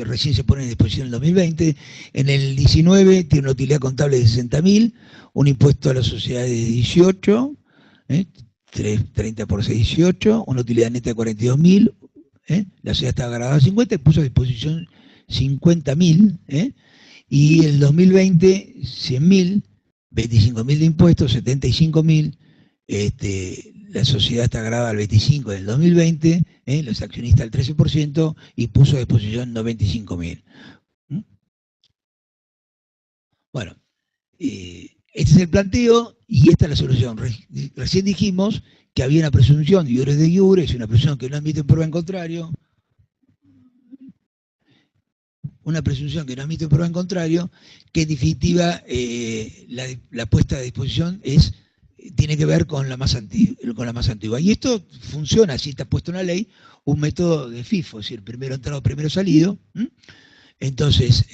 recién se ponen a disposición en el 2020. En el 19 tiene una utilidad contable de 60.000, un impuesto a la sociedad de 18, 30 por 6, 18, una utilidad neta de 42.000, la sociedad estaba grabada a 50 y puso a disposición 50.000, y en el 2020, 100.000, 25.000 de impuestos, 75.000, la sociedad está grabada al 25 en el 2020, los accionistas al 13% y puso a disposición 95.000. Bueno, este es el planteo y esta es la solución. Recién dijimos que había una presunción de iure de iure, es una presunción que no admite prueba en contrario, que en definitiva la puesta a disposición tiene que ver con la más antigua. Y esto funciona, así está puesto en la ley, un método de FIFO, es decir, primero entrado, primero salido. Entonces,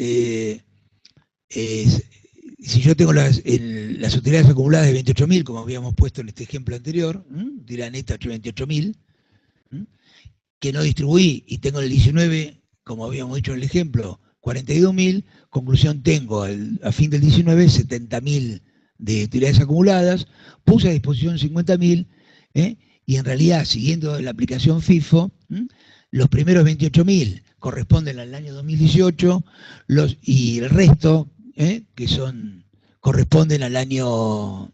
si yo tengo las utilidades acumuladas de 28.000, como habíamos puesto en este ejemplo anterior, utilidad neta 28.000, que no distribuí y tengo en el 19, como habíamos dicho en el ejemplo, 42.000, conclusión tengo a fin del 19 70.000 de utilidades acumuladas, puse a disposición 50.000, y en realidad, siguiendo la aplicación FIFO, los primeros 28.000 corresponden al año 2018 y el resto, que corresponden al año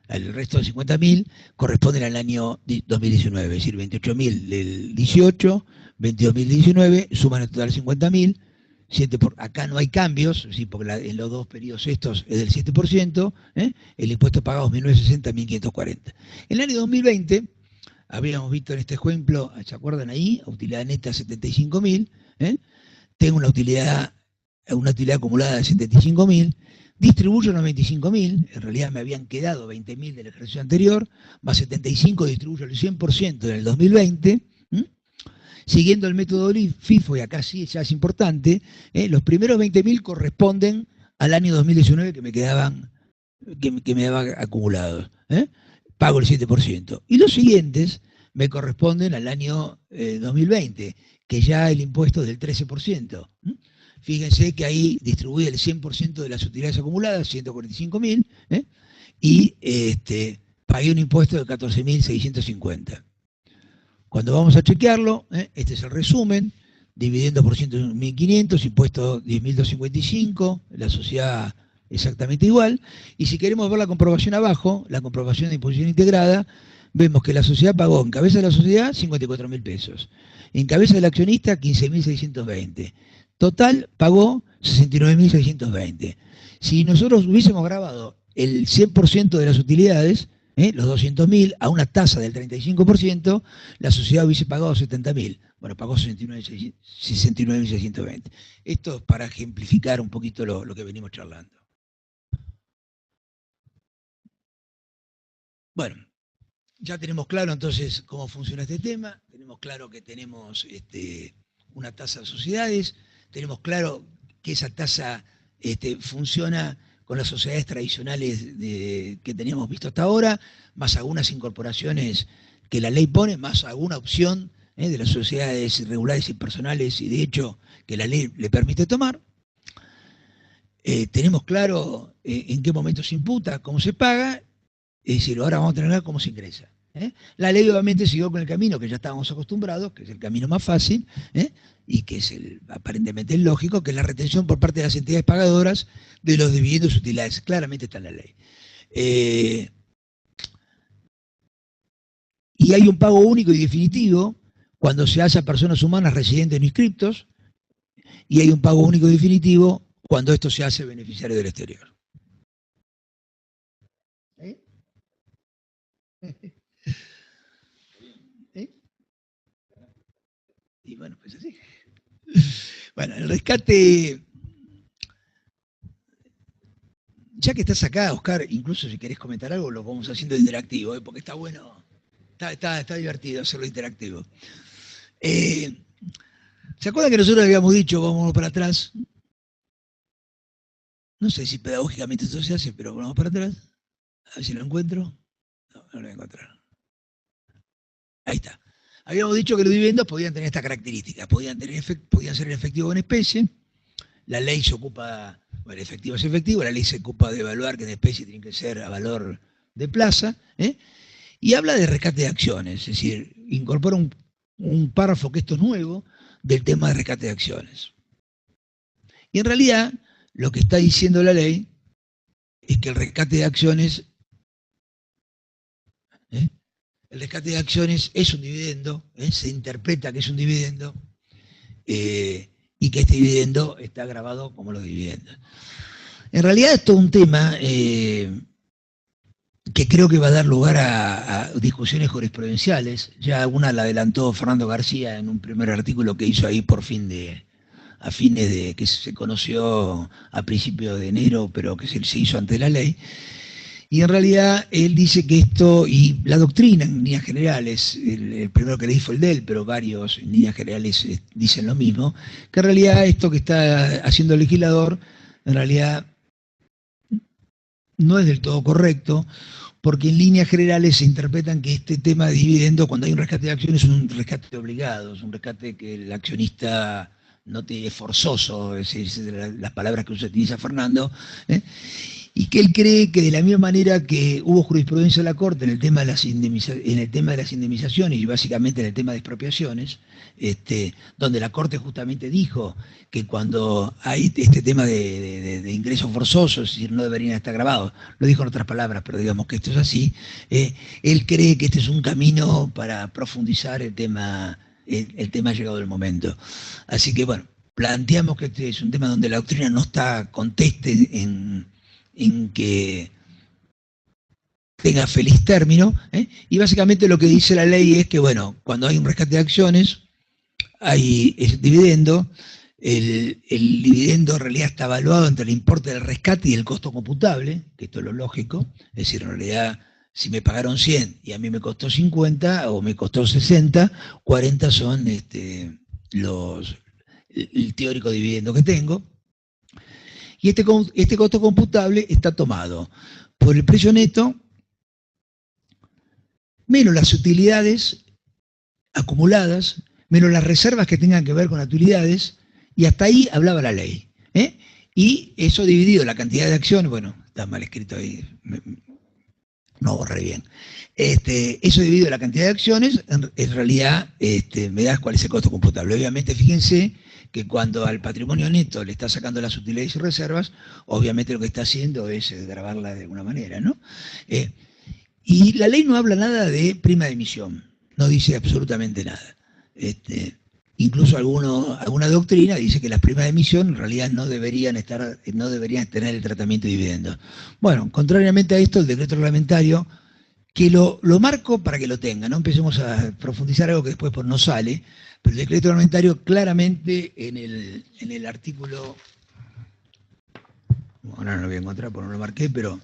el resto de 50.000 corresponden al año 2019, es decir, 28.000 del 18, 22.000 del 19, suman en total 50.000. Acá no hay cambios, ¿sí? Porque en los dos periodos estos es del 7%, el impuesto pagado es 1960, 1.540. En el año 2020, habíamos visto en este ejemplo, ¿se acuerdan ahí? Utilidad neta 75.000, tengo una utilidad acumulada de 75.000, distribuyo 95.000, en realidad me habían quedado 20.000 del ejercicio anterior, más 75 distribuyo el 100% en el 2020, siguiendo el método FIFO, y acá sí ya es importante, los primeros 20.000 corresponden al año 2019 que me daban acumulados, pago el 7%, y los siguientes me corresponden al año 2020, que ya el impuesto es del 13%. Fíjense que ahí distribuí el 100% de las utilidades acumuladas, 145.000, y pagué un impuesto de 14.650. Cuando vamos a chequearlo, este es el resumen, dividendo por 100.500, impuesto 10.255, la sociedad exactamente igual, y si queremos ver la comprobación abajo, la comprobación de imposición integrada, vemos que la sociedad pagó en cabeza de la sociedad 54.000 pesos, en cabeza del accionista 15.620. Total pagó 69.620. Si nosotros hubiésemos grabado el 100% de las utilidades, los 200.000 a una tasa del 35%, la sociedad hubiese pagado 70.000. Bueno, pagó 69.620. Esto es para ejemplificar un poquito lo que venimos charlando. Bueno, ya tenemos claro entonces cómo funciona este tema, tenemos claro que tenemos una tasa de sociedades, tenemos claro que esa tasa funciona con las sociedades tradicionales que teníamos visto hasta ahora, más algunas incorporaciones que la ley pone, más alguna opción de las sociedades regulares y personales y de hecho que la ley le permite tomar. Tenemos claro en qué momento se imputa, cómo se paga, es decir, ahora vamos a tener cómo se ingresa. La ley obviamente siguió con el camino que ya estábamos acostumbrados, que es el camino más fácil, y que es aparentemente el lógico, que es la retención por parte de las entidades pagadoras de los dividendos y utilidades. Claramente está en la ley. Y hay un pago único y definitivo cuando se hace a personas humanas residentes no inscriptos, y hay un pago único y definitivo cuando esto se hace beneficiario del exterior. Y bueno, pues así. Bueno, el rescate, ya que estás acá, Oscar, incluso si querés comentar algo, lo vamos haciendo interactivo, porque está bueno, está divertido hacerlo interactivo. ¿Se acuerdan que nosotros habíamos dicho, vámonos para atrás? No sé si pedagógicamente esto se hace, pero vamos para atrás. A ver si lo encuentro. No lo voy a encontrar. Ahí está. Habíamos dicho que los dividendos podían tener esta característica, podían ser en efectivo o en especie. La ley se ocupa, bueno, efectivo es efectivo, la ley se ocupa de evaluar que en especie tiene que ser a valor de plaza, y habla de rescate de acciones, es decir, incorpora un párrafo que esto es nuevo del tema de rescate de acciones. Y en realidad, lo que está diciendo la ley es que el rescate de acciones el rescate de acciones es un dividendo, se interpreta que es un dividendo, y que este dividendo está grabado como los dividendos. En realidad es todo un tema que creo que va a dar lugar a discusiones jurisprudenciales. Ya alguna la adelantó Fernando García en un primer artículo que hizo ahí a fines de que se conoció a principios de enero, pero que se hizo ante la ley. Y en realidad él dice que esto, y la doctrina en líneas generales, el primero que leí fue el de él, pero varios en líneas generales dicen lo mismo, que en realidad esto que está haciendo el legislador, en realidad no es del todo correcto, porque en líneas generales se interpretan que este tema de dividendo, cuando hay un rescate de acciones, es un rescate obligado, es un rescate que el accionista no tiene forzoso, es decir, las palabras que utiliza Fernando, y que él cree que de la misma manera que hubo jurisprudencia de la Corte en el tema de las indemnizaciones y básicamente en el tema de expropiaciones, donde la Corte justamente dijo que cuando hay este tema de ingresos forzosos, es decir, no deberían estar grabados, lo dijo en otras palabras, pero digamos que esto es así, él cree que este es un camino para profundizar el tema llegado el momento. Así que bueno, planteamos que este es un tema donde la doctrina no está conteste en que tenga feliz término, y básicamente lo que dice la ley es que, bueno, cuando hay un rescate de acciones, hay el dividendo, el dividendo en realidad está evaluado entre el importe del rescate y el costo computable, que esto es lo lógico, es decir, en realidad, si me pagaron 100 y a mí me costó 50 o me costó 60, 40 son el teórico dividendo que tengo. Y este costo computable está tomado por el precio neto menos las utilidades acumuladas, menos las reservas que tengan que ver con las utilidades, y hasta ahí hablaba la ley. Y eso dividido la cantidad de acciones, bueno, está mal escrito ahí, no borré bien. Eso dividido la cantidad de acciones, en realidad me da cuál es el costo computable. Obviamente, fíjense que cuando al patrimonio neto le está sacando las utilidades y reservas, obviamente lo que está haciendo es grabarla de alguna manera, ¿no? Y la ley no habla nada de prima de emisión, no dice absolutamente nada. Incluso alguna doctrina dice que las primas de emisión en realidad no deberían tener el tratamiento de dividendos. Bueno, contrariamente a esto, el decreto reglamentario, que lo marco para que lo tengan, no empecemos a profundizar algo que después no sale, pero el decreto reglamentario claramente en el artículo, ahora no lo voy a encontrar porque no lo marqué, pero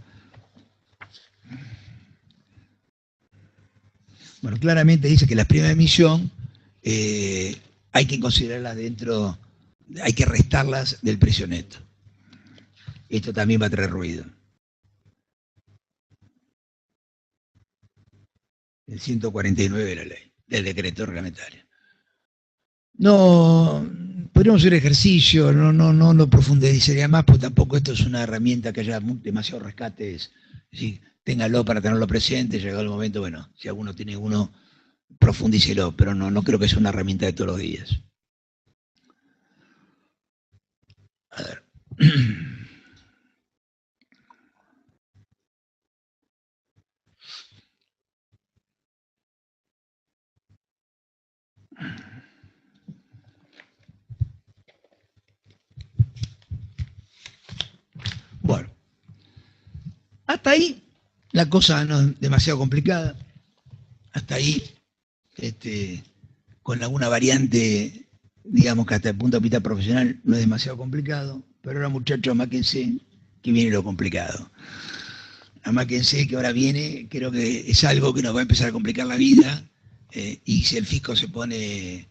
bueno, claramente dice que las primas de emisión hay que considerarlas dentro hay que restarlas del precio neto. Esto también va a traer ruido. El 149 de la ley, del decreto reglamentario. No, podríamos hacer ejercicio, no lo profundizaría más, porque tampoco esto es una herramienta que haya demasiados rescates. Sí, téngalo para tenerlo presente, llegado el momento, bueno, si alguno tiene uno, profundícelo, pero no creo que sea una herramienta de todos los días. A ver. Bueno, hasta ahí la cosa no es demasiado complicada. Hasta ahí, con alguna variante, digamos que hasta el punto de vista profesional no es demasiado complicado, pero ahora muchachos, amáquense que viene lo complicado. Amáquense que ahora viene, creo que es algo que nos va a empezar a complicar la vida, y si el fisco se pone,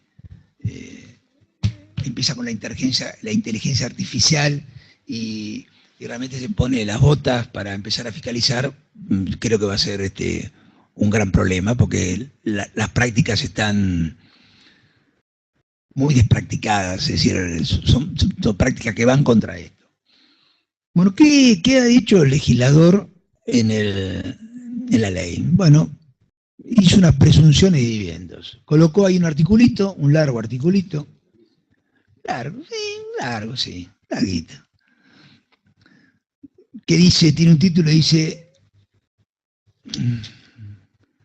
empieza con la inteligencia artificial y realmente se pone las botas para empezar a fiscalizar, creo que va a ser un gran problema, porque las prácticas están muy despracticadas, es decir, son prácticas que van contra esto. Bueno, ¿qué ha dicho el legislador en la ley? Bueno, hizo unas presunciones de dividendos. Colocó ahí un articulito, un largo articulito. Largo, sí, larguito. Que dice, tiene un título, dice,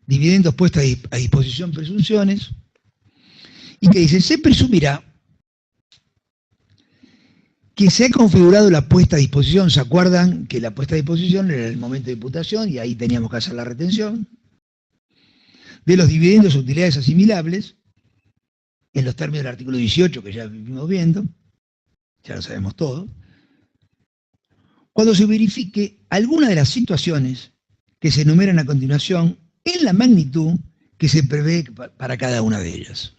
dividendos puestos a disposición, presunciones, y que dice, se presumirá que se ha configurado la puesta a disposición. ¿Se acuerdan que la puesta a disposición era el momento de imputación y ahí teníamos que hacer la retención? De los dividendos o utilidades asimilables, en los términos del artículo 18 que ya vimos viendo, ya lo sabemos todo, cuando se verifique alguna de las situaciones que se enumeran a continuación en la magnitud que se prevé para cada una de ellas.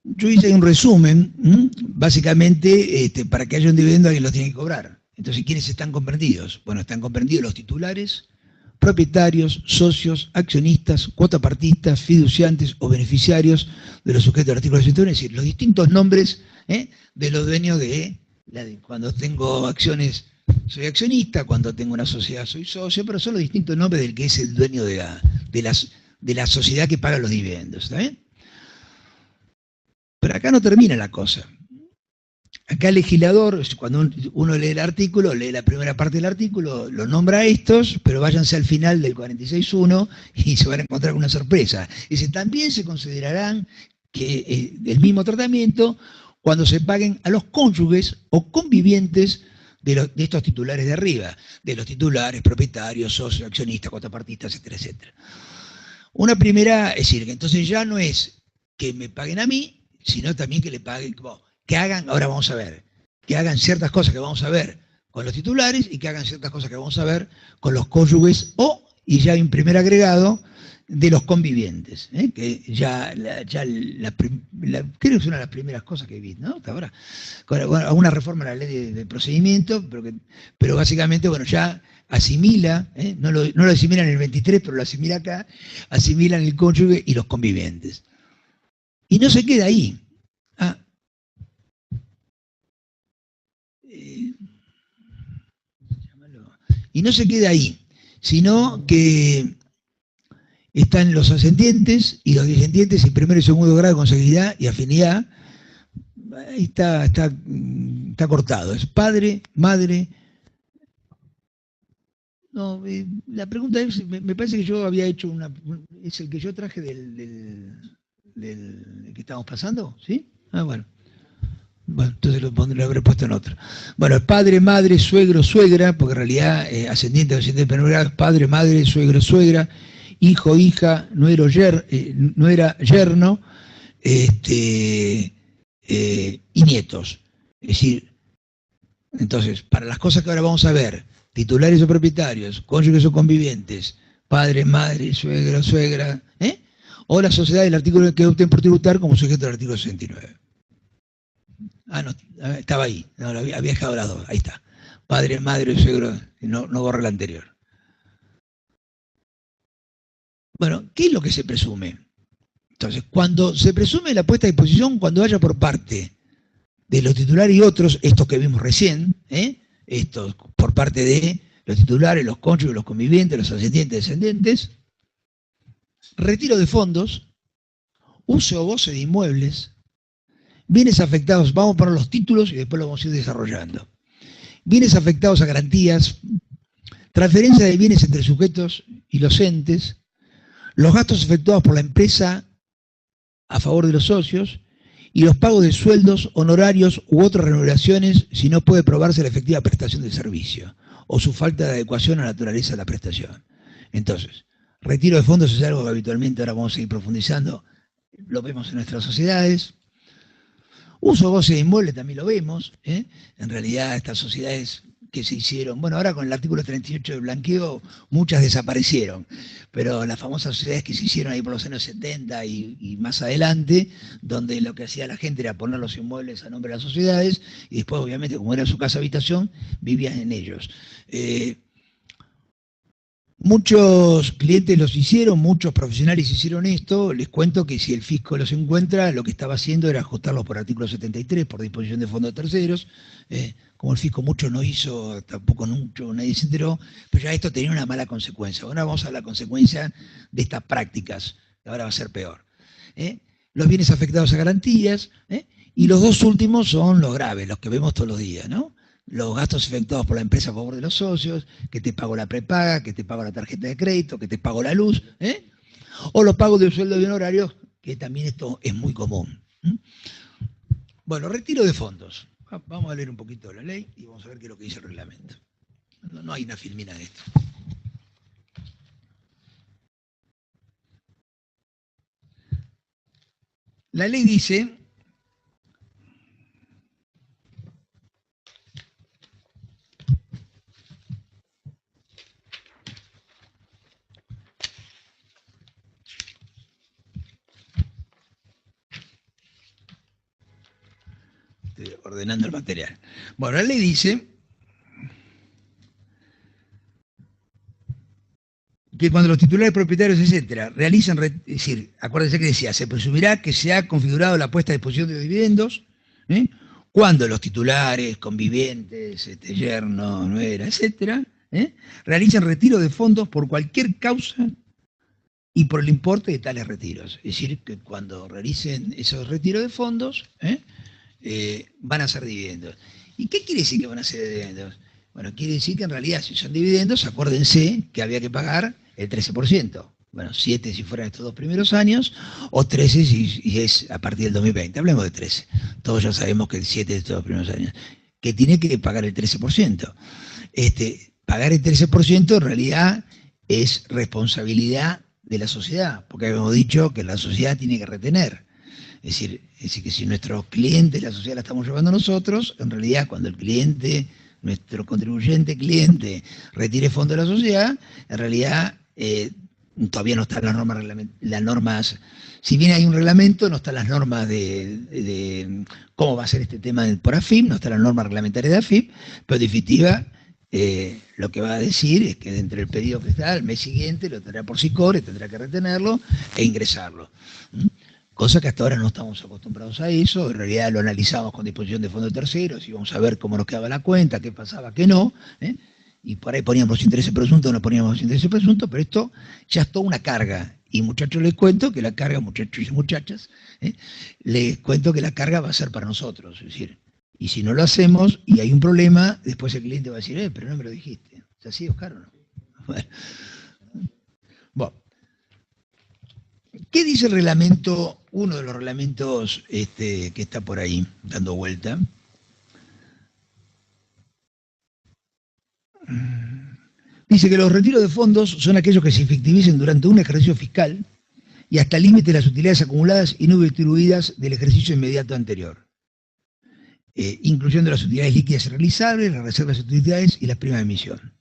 Yo hice un resumen, básicamente, para que haya un dividendo alguien lo tiene que cobrar. Entonces, ¿quiénes están comprendidos? Bueno, están comprendidos los titulares, propietarios, socios, accionistas, cuotapartistas, fiduciantes o beneficiarios de los sujetos del artículo 61, es decir, los distintos nombres de los dueños cuando tengo acciones soy accionista, cuando tengo una sociedad soy socio, pero son los distintos nombres del que es el dueño de la sociedad que paga los dividendos, ¿está bien? Pero acá no termina la cosa. Acá el legislador, cuando uno lee el artículo, lee la primera parte del artículo, lo nombra a estos, pero váyanse al final del 46.1 y se van a encontrar con una sorpresa. Dice, también se considerarán que el mismo tratamiento cuando se paguen a los cónyuges o convivientes de estos titulares de arriba, de los titulares, propietarios, socios, accionistas, cuotapartistas, etcétera, etcétera. Una primera, es decir, que entonces ya no es que me paguen a mí, sino también que le paguen, que hagan, ahora vamos a ver, que hagan ciertas cosas que vamos a ver con los titulares y que hagan ciertas cosas que vamos a ver con los cónyuges y ya hay un primer agregado de los convivientes, que creo que es una de las primeras cosas que vi, ¿no? Hasta ahora, con alguna reforma a la ley de procedimiento, pero básicamente, bueno, ya asimila, no lo asimilan en el 23, pero lo asimila acá, asimilan el cónyuge y los convivientes. Y no se queda ahí. Y no se queda ahí, sino que están los ascendientes y los descendientes en primero y segundo grado de consanguinidad y afinidad. Ahí está cortado. Es padre, madre. No, la pregunta es, me parece que yo había hecho es el que yo traje del que estamos pasando, ¿sí? Bueno. Bueno, entonces lo habré puesto en otro. Bueno, es padre, madre, suegro, suegra, porque en realidad ascendiente, descendiente, pero es padre, madre, suegro, suegra, hijo, hija, nuera, yerno, y nietos. Es decir, entonces, para las cosas que ahora vamos a ver, titulares o propietarios, cónyuges o convivientes, padre, madre, suegro, suegra, o la sociedad del artículo que opten por tributar como sujeto del artículo 69. Ah, no, estaba ahí, no, había dejado las dos, ahí está. Padre, madre, suegro, no borra la anterior. Bueno, ¿qué es lo que se presume? Entonces, cuando se presume la puesta a disposición, cuando haya por parte de los titulares y otros, estos que vimos recién, estos por parte de los titulares, los cónyuges, los convivientes, los ascendientes, descendientes, retiro de fondos, uso o goce de inmuebles, bienes afectados, vamos a poner los títulos y después lo vamos a ir desarrollando. Bienes afectados a garantías, transferencia de bienes entre sujetos y los entes, los gastos efectuados por la empresa a favor de los socios y los pagos de sueldos, honorarios u otras remuneraciones si no puede probarse la efectiva prestación del servicio o su falta de adecuación a la naturaleza de la prestación. Entonces, retiro de fondos es algo que habitualmente ahora vamos a ir profundizando, lo vemos en nuestras sociedades. Uso o goce de inmueble también lo vemos, En realidad estas sociedades que se hicieron, bueno, ahora con el artículo 38 del blanqueo, muchas desaparecieron, pero las famosas sociedades que se hicieron ahí por los años 70 y más adelante, donde lo que hacía la gente era poner los inmuebles a nombre de las sociedades, y después, obviamente, como era su casa habitación, vivían en ellos. Muchos clientes los hicieron, muchos profesionales hicieron esto. Les cuento que si el fisco los encuentra, lo que estaba haciendo era ajustarlos por artículo 73, por disposición de fondos terceros. Como el fisco mucho no hizo, tampoco mucho, nadie se enteró, pero ya esto tenía una mala consecuencia. Ahora vamos a la consecuencia de estas prácticas, que ahora va a ser peor. Los bienes afectados a garantías, y los dos últimos son los graves, los que vemos todos los días, ¿no? Los gastos efectuados por la empresa a favor de los socios, que te pago la prepaga, que te pago la tarjeta de crédito, que te pago la luz, o los pagos de sueldo y honorarios, que también esto es muy común. Bueno, retiro de fondos. Vamos a leer un poquito la ley y vamos a ver qué es lo que dice el reglamento. No hay una filmina de esto. La ley dice... ordenando el material. Bueno, la ley dice que cuando los titulares propietarios, etcétera, realizan, es decir, acuérdense que decía, se presumirá que se ha configurado la puesta a disposición de dividendos, cuando los titulares, convivientes, yerno, nuera, etcétera, realizan retiro de fondos por cualquier causa y por el importe de tales retiros. Es decir, que cuando realicen esos retiros de fondos, van a ser dividendos. ¿Y qué quiere decir que van a ser dividendos? Bueno, quiere decir que en realidad si son dividendos, acuérdense que había que pagar el 13%. Bueno, 7 si fueran estos 2 primeros años, o 13 si es a partir del 2020. Hablemos de 13. Todos ya sabemos que el 7 de estos 2 primeros años. Que tiene que pagar el 13%. Pagar el 13% en realidad es responsabilidad de la sociedad, porque habíamos dicho que la sociedad tiene que retener. Es decir, que si nuestros clientes, la sociedad la estamos llevando nosotros, en realidad cuando el cliente, nuestro contribuyente cliente, retire fondos de la sociedad, en realidad todavía no están las normas, si bien hay un reglamento, no están las normas de cómo va a ser este tema por AFIP, no están las normas reglamentarias de AFIP, pero en definitiva lo que va a decir es que dentro del pedido que está, al mes siguiente lo tendrá por SICORE, tendrá que retenerlo e ingresarlo. Cosa que hasta ahora no estamos acostumbrados a eso, en realidad lo analizamos con disposición de fondos terceros y vamos a ver cómo nos quedaba la cuenta, qué pasaba, qué no, y por ahí poníamos los intereses presuntos, no poníamos los intereses presuntos, pero esto ya es toda una carga. Y muchachos, les cuento que la carga, muchachos y muchachas, les cuento que la carga va a ser para nosotros, es decir, y si no lo hacemos y hay un problema, después el cliente va a decir, pero no me lo dijiste. ¿Es así, Oscar, o no? Bueno. ¿Qué dice el reglamento, uno de los reglamentos que está por ahí dando vuelta? Dice que los retiros de fondos son aquellos que se efectivicen durante un ejercicio fiscal y hasta el límite de las utilidades acumuladas y no distribuidas del ejercicio inmediato anterior, incluyendo las utilidades líquidas y realizables, las reservas de utilidades y las primas de emisión.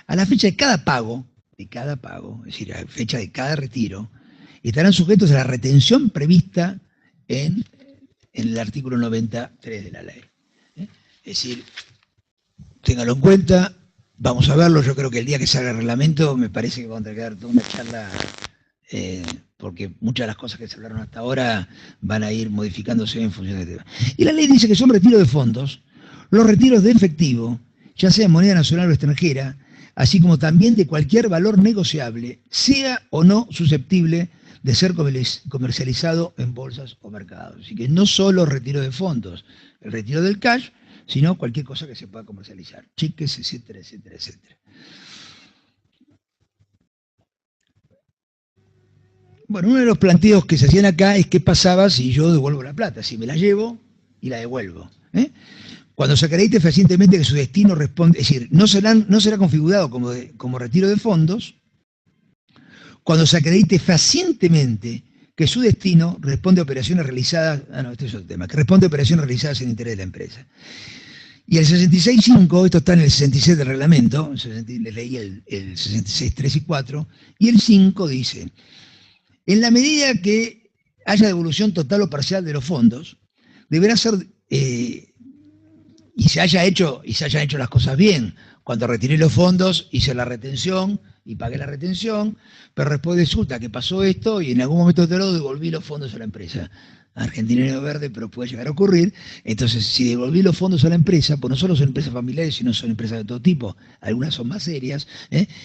A la fecha de cada pago, es decir, a la fecha de cada retiro, estarán sujetos a la retención prevista en el artículo 93 de la ley. Es decir, ténganlo en cuenta, vamos a verlo, yo creo que el día que salga el reglamento me parece que vamos a tener que dar toda una charla, porque muchas de las cosas que se hablaron hasta ahora van a ir modificándose en función del tema. Y la ley dice que son retiros de fondos, los retiros de efectivo, ya sea en moneda nacional o extranjera, así como también de cualquier valor negociable, sea o no susceptible de ser comercializado en bolsas o mercados. Así que no solo retiro de fondos, el retiro del cash, sino cualquier cosa que se pueda comercializar, cheques, etcétera, etcétera, etcétera. Bueno, uno de los planteos que se hacían acá es qué pasaba si yo devuelvo la plata, si me la llevo y la devuelvo. Cuando se acredite fehacientemente que su destino responde, es decir, no será configurado como retiro de fondos, cuando se acredite fehacientemente que su destino responde a operaciones realizadas, este es otro tema, que responde a operaciones realizadas en interés de la empresa. Y el 66.5, esto está en el 66 del reglamento, les leí el 66.3 y 4, y el 5 dice, en la medida que haya devolución total o parcial de los fondos, deberá ser, y se hayan hecho las cosas bien, cuando retiré los fondos, hice la retención y pagué la retención, pero después resulta que pasó esto y en algún momento determinado devolví los fondos a la empresa. Argentina no es verde, pero puede llegar a ocurrir. Entonces, si devolví los fondos a la empresa, pues no solo son empresas familiares, sino son empresas de todo tipo, algunas son más serias,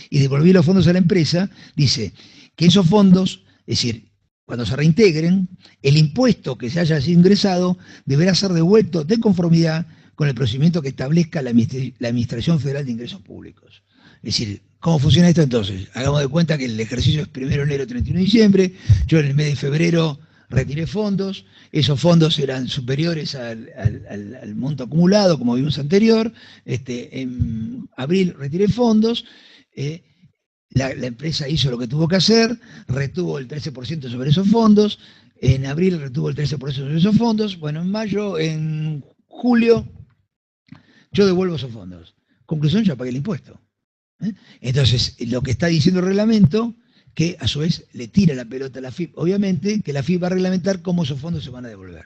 y devolví los fondos a la empresa, dice que esos fondos, es decir, cuando se reintegren, el impuesto que se haya ingresado deberá ser devuelto de conformidad con el procedimiento que establezca la Administración Federal de Ingresos Públicos. Es decir, ¿cómo funciona esto entonces? Hagamos de cuenta que el ejercicio es 1 de enero, 31 de diciembre, yo en el mes de febrero retiré fondos, esos fondos eran superiores al monto acumulado, como vimos anterior, en abril retiré fondos, la empresa hizo lo que tuvo que hacer, retuvo el 13% sobre esos fondos, en abril retuvo el 13% sobre esos fondos, bueno, en mayo, en julio, yo devuelvo esos fondos. Conclusión, ya pagué el impuesto. Entonces, lo que está diciendo el reglamento, que a su vez le tira la pelota a la FIP, obviamente, que la FIP va a reglamentar cómo esos fondos se van a devolver.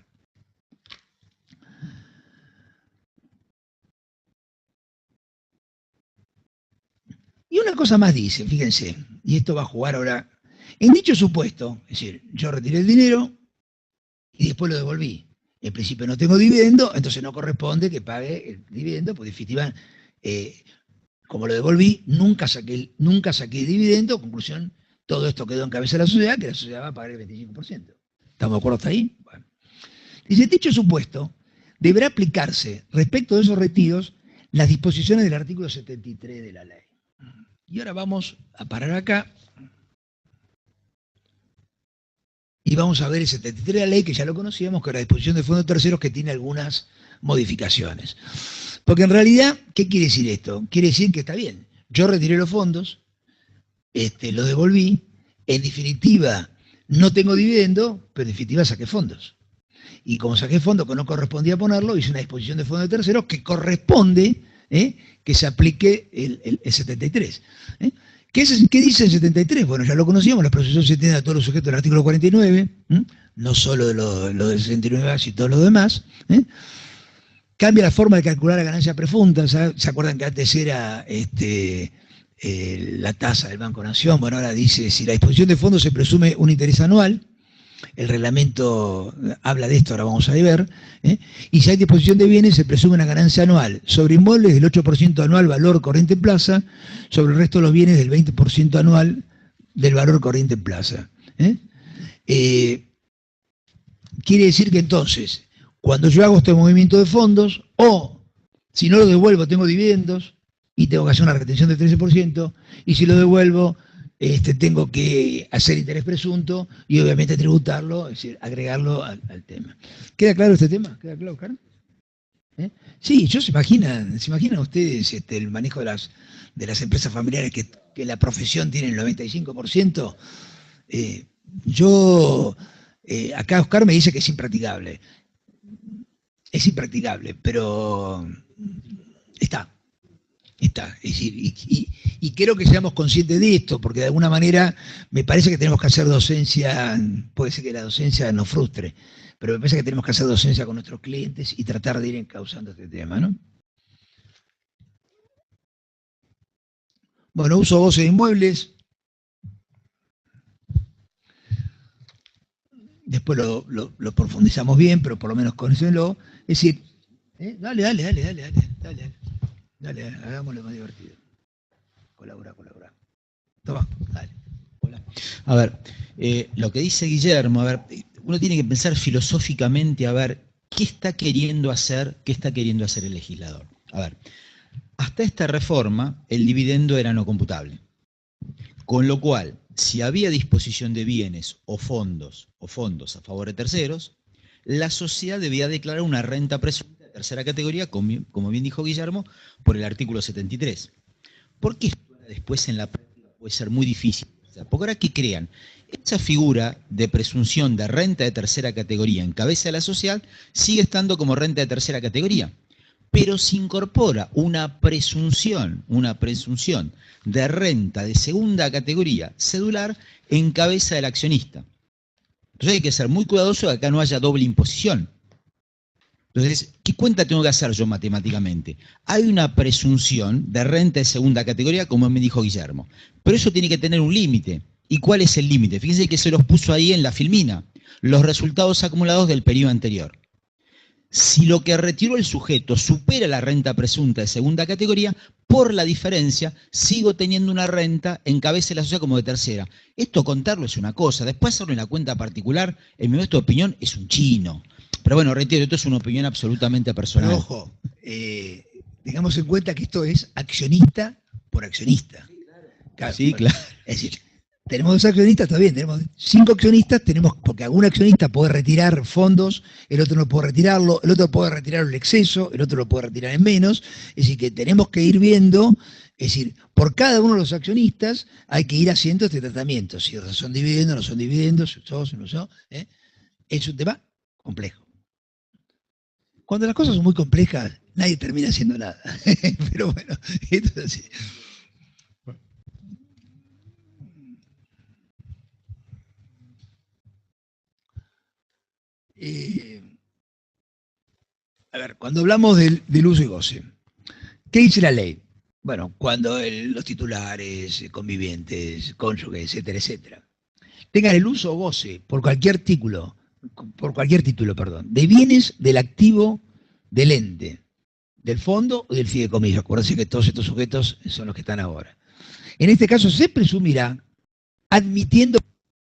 Y una cosa más dice, fíjense, y esto va a jugar ahora, en dicho supuesto, es decir, yo retiré el dinero y después lo devolví. En principio no tengo dividendo, entonces no corresponde que pague el dividendo, porque definitivamente, como lo devolví, nunca saqué dividendo, conclusión, todo esto quedó en cabeza de la sociedad, que la sociedad va a pagar el 25%. ¿Estamos de acuerdo hasta ahí? Bueno. Dice, dicho supuesto, deberá aplicarse respecto de esos retiros las disposiciones del artículo 73 de la ley. Y ahora vamos a parar acá y vamos a ver el 73 de la ley, que ya lo conocíamos, que era la disposición de fondos terceros, que tiene algunas modificaciones. Porque en realidad, ¿qué quiere decir esto? Quiere decir que está bien, yo retiré los fondos, los devolví, en definitiva no tengo dividendo, pero en definitiva saqué fondos. Y como saqué fondos que no correspondía ponerlo, hice una disposición de fondos de terceros que corresponde que se aplique el 73. ¿Qué dice el 73? Bueno, ya lo conocíamos, la procesión se tiene a todos los sujetos del artículo 49, no solo de lo del 69, sino todos los demás. Cambia la forma de calcular la ganancia prefunda. ¿Se acuerdan que antes era la tasa del Banco Nación? Bueno, ahora dice, si la disposición de fondos se presume un interés anual, el reglamento habla de esto, ahora vamos a ver, y si hay disposición de bienes, se presume una ganancia anual sobre inmuebles del 8% anual valor corriente en plaza, sobre el resto de los bienes del 20% anual del valor corriente en plaza. Quiere decir que entonces, cuando yo hago este movimiento de fondos, o si no lo devuelvo tengo dividendos, y tengo que hacer una retención del 13%, y si lo devuelvo, tengo que hacer interés presunto y obviamente tributarlo, es decir, agregarlo al tema. ¿Queda claro este tema? ¿Queda claro, Carlos? Sí, se imaginan ustedes el manejo de las empresas familiares que la profesión tiene el 95%. Acá Oscar me dice que es impracticable. Es impracticable, pero está. Está. Es decir, y quiero que seamos conscientes de esto, porque de alguna manera me parece que tenemos que hacer docencia, puede ser que la docencia nos frustre, pero me parece que tenemos que hacer docencia con nuestros clientes y tratar de ir encauzando este tema, ¿no? Bueno, uso goce de inmuebles. Después lo profundizamos bien, pero por lo menos conócenlo. Es decir, dale, hagámoslo más divertido. Colabora. Toma, dale. Hola. A ver, lo que dice Guillermo, a ver, uno tiene que pensar filosóficamente a ver qué está queriendo hacer el legislador. A ver, hasta esta reforma el dividendo era no computable, con lo cual, si había disposición de bienes o fondos a favor de terceros, la sociedad debía declarar una renta presunta de tercera categoría, como bien dijo Guillermo, por el artículo 73. ¿Por qué esto después en la práctica puede ser muy difícil? Porque ahora que crean, esa figura de presunción de renta de tercera categoría en cabeza de la sociedad sigue estando como renta de tercera categoría, pero se incorpora una presunción de renta de segunda categoría cedular en cabeza del accionista. Entonces hay que ser muy cuidadoso de que acá no haya doble imposición. Entonces, ¿qué cuenta tengo que hacer yo matemáticamente? Hay una presunción de renta de segunda categoría, como me dijo Guillermo, pero eso tiene que tener un límite. ¿Y cuál es el límite? Fíjense que se los puso ahí en la filmina, los resultados acumulados del periodo anterior. Si lo que retiró el sujeto supera la renta presunta de segunda categoría, por la diferencia sigo teniendo una renta en cabeza de la sociedad como de tercera. Esto contarlo es una cosa, después hacerlo en la cuenta particular, en mi modesta opinión, es un chino. Pero bueno, reitero, esto es una opinión absolutamente personal. Pero ojo, tengamos en cuenta que esto es accionista por accionista. Claro, sí, claro. Es decir, tenemos 2 accionistas, está bien, tenemos 5 accionistas, porque algún accionista puede retirar fondos, el otro no puede retirarlo, el otro puede retirar el exceso, el otro lo puede retirar en menos. Es decir, que tenemos que ir viendo, es decir, por cada uno de los accionistas hay que ir haciendo este tratamiento, si son dividendos, no son dividendos, no son, es un tema complejo. Cuando las cosas son muy complejas, nadie termina haciendo nada. Pero bueno, esto es así. A ver, cuando hablamos del uso y goce, ¿qué dice la ley? Bueno, cuando los titulares, convivientes, cónyuges, etcétera, tengan el uso o goce por cualquier título, de bienes del activo del ente, del fondo o del fideicomiso. Acuérdense que todos estos sujetos son los que están ahora. En este caso se presumirá, admitiendo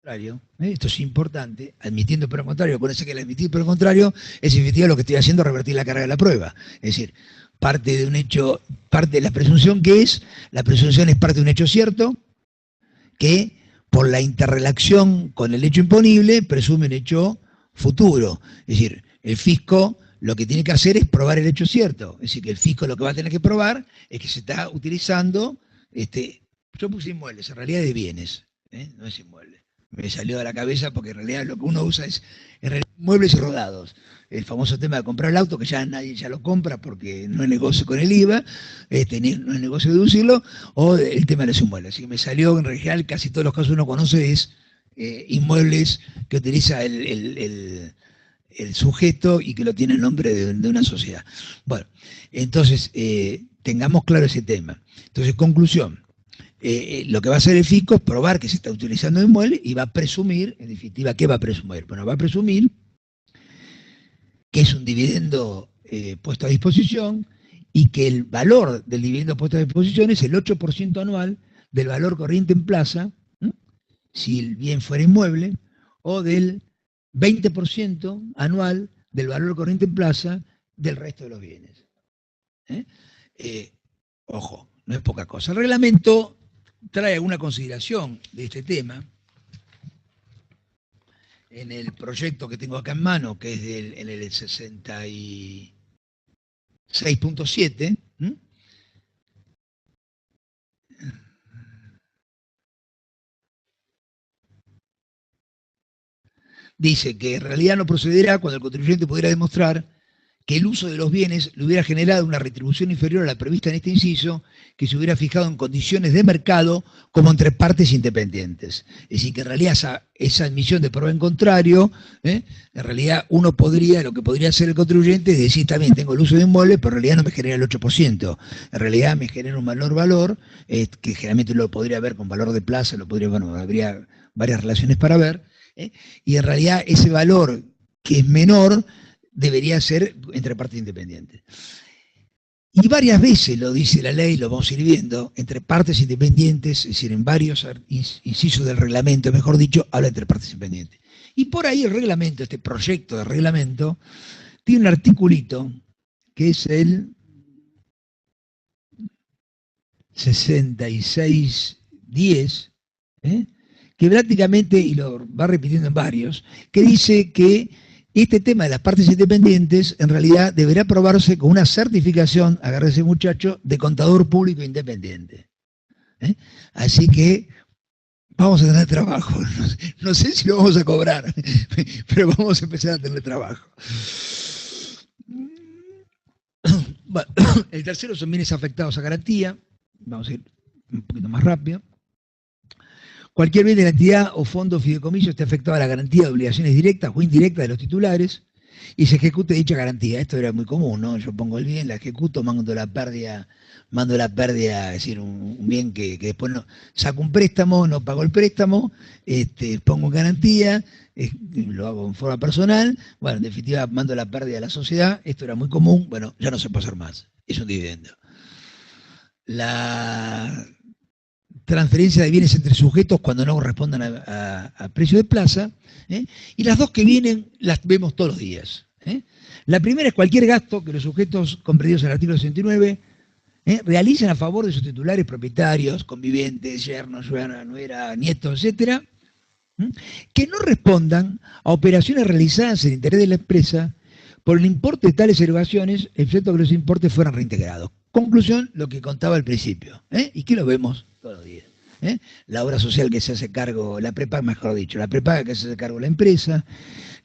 contrario, esto es importante, admitiendo por el contrario, acuérdense que el admitir por el contrario es efectivamente lo que estoy haciendo, revertir la carga de la prueba. Es decir, parte de un hecho, parte de la presunción la presunción es parte de un hecho cierto, que por la interrelación con el hecho imponible presume un hecho futuro. Es decir, el fisco lo que tiene que hacer es probar el hecho cierto. Es decir, que el fisco lo que va a tener que probar es que se está utilizando, yo puse inmuebles, en realidad de bienes, no es inmueble. Me salió de la cabeza porque en realidad lo que uno usa es muebles y rodados. El famoso tema de comprar el auto, que ya nadie ya lo compra porque no es negocio con el IVA, no es negocio deducirlo, o el tema de los inmuebles. Así que me salió, en realidad, casi todos los casos uno conoce es inmuebles que utiliza el sujeto y que lo tiene en nombre de una sociedad. Bueno, entonces, tengamos claro ese tema. Entonces, conclusión. Lo que va a hacer el fisco es probar que se está utilizando el inmueble y va a presumir, en definitiva, ¿qué va a presumir? Bueno, va a presumir que es un dividendo puesto a disposición y que el valor del dividendo puesto a disposición es el 8% anual del valor corriente en plaza, si el bien fuera inmueble, o del 20% anual del valor corriente en plaza del resto de los bienes. Ojo, no es poca cosa. El reglamento trae alguna consideración de este tema en el proyecto que tengo acá en mano, que es en el 66.7. Dice que en realidad no procederá cuando el contribuyente pudiera demostrar que el uso de los bienes le hubiera generado una retribución inferior a la prevista en este inciso, que se hubiera fijado en condiciones de mercado como entre partes independientes. Es decir, que en realidad esa admisión de prueba en contrario, en realidad uno podría, lo que podría hacer el contribuyente es decir, también tengo el uso de inmueble, pero en realidad no me genera el 8%. En realidad me genera un valor, que generalmente lo podría ver con valor de plaza, bueno, habría varias relaciones para ver, y en realidad ese valor que es menor debería ser entre partes independientes. Y varias veces lo dice la ley, lo vamos a ir viendo, entre partes independientes, es decir, en varios incisos del reglamento, mejor dicho, habla entre partes independientes. Y por ahí el reglamento, este proyecto de reglamento, tiene un articulito que es el 6610, que prácticamente, y lo va repitiendo en varios, que dice que este tema de las partes independientes en realidad deberá aprobarse con una certificación, agárrese muchacho, de contador público independiente. Así que vamos a tener trabajo. No sé si lo vamos a cobrar, pero vamos a empezar a tener trabajo. Bueno, el tercero son bienes afectados a garantía. Vamos a ir un poquito más rápido. Cualquier bien de la entidad o fondo o fideicomiso esté afectado a la garantía de obligaciones directas o indirectas de los titulares y se ejecute dicha garantía. Esto era muy común, ¿no? Yo pongo el bien, la ejecuto, mando la pérdida, es decir, un bien que después no, saco un préstamo, no pago el préstamo, pongo garantía, lo hago en forma personal, bueno, en definitiva mando la pérdida a la sociedad, esto era muy común, bueno, ya no se puede hacer más, es un dividendo. La transferencia de bienes entre sujetos cuando no correspondan a precio de plaza, y las dos que vienen las vemos todos los días. La primera es cualquier gasto que los sujetos comprendidos en el artículo 69 realicen a favor de sus titulares propietarios, convivientes, yernos, nuera, nietos, etcétera, que no respondan a operaciones realizadas en interés de la empresa por el importe de tales erogaciones, excepto que los importes fueran reintegrados. Conclusión, lo que contaba al principio, y que lo vemos todos los días. La obra social que se hace cargo, la prepaga, mejor dicho, la prepaga que se hace cargo la empresa,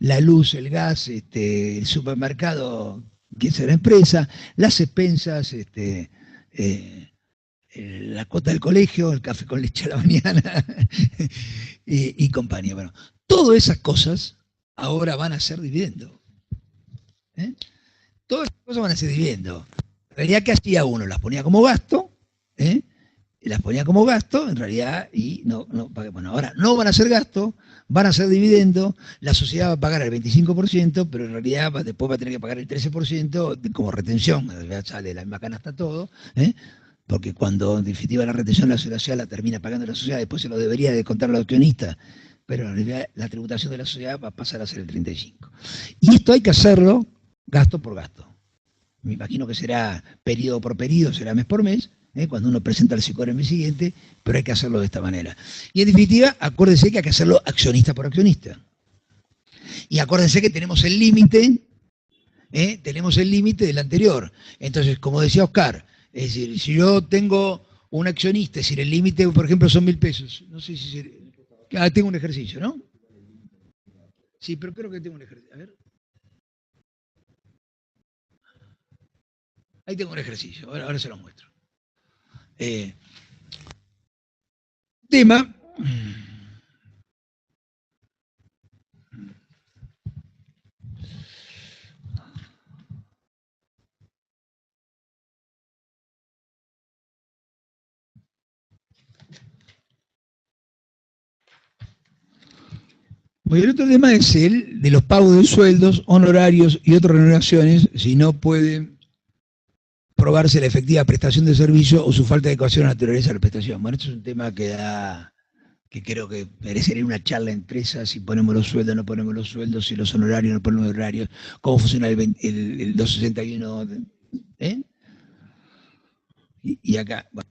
la luz, el gas, el supermercado que es la empresa, las expensas, la cuota del colegio, el café con leche a la mañana y compañía. Bueno, todas esas cosas ahora van a ser dividendo. Todas esas cosas van a ser dividendo. En realidad, ¿qué hacía uno? Las ponía como gasto, las ponía como gasto, en realidad, y bueno, ahora no van a ser gasto, van a ser dividendo, la sociedad va a pagar el 25%, pero en realidad después va a tener que pagar el 13% como retención, sale de la misma canasta todo, porque cuando en definitiva la retención de la seguridad social la termina pagando la sociedad, después se lo debería de contar al accionista, pero en realidad la tributación de la sociedad va a pasar a ser el 35%. Y esto hay que hacerlo gasto por gasto. Me imagino que será periodo por periodo, será mes por mes, cuando uno presenta el SICOR en el mes siguiente, pero hay que hacerlo de esta manera. Y en definitiva, acuérdense que hay que hacerlo accionista por accionista. Y acuérdense que tenemos el límite del anterior. Entonces, como decía Oscar, es decir, si yo tengo un accionista, es decir, el límite, por ejemplo, son 1.000 pesos. No sé si tengo un ejercicio, ¿no? Sí, pero creo que tengo un ejercicio. A ver. Ahí tengo un ejercicio, ahora se los muestro. Tema. Bueno, el otro tema es el de los pagos de sueldos, honorarios y otras remuneraciones, si no pueden probarse la efectiva prestación de servicio o su falta de adecuación a la naturaleza de la prestación. Bueno, esto es un tema que creo que merecería una charla en empresa, si ponemos los sueldos, no ponemos los sueldos, si los honorarios, no ponemos los horarios, cómo funciona el 261. Y acá, bueno,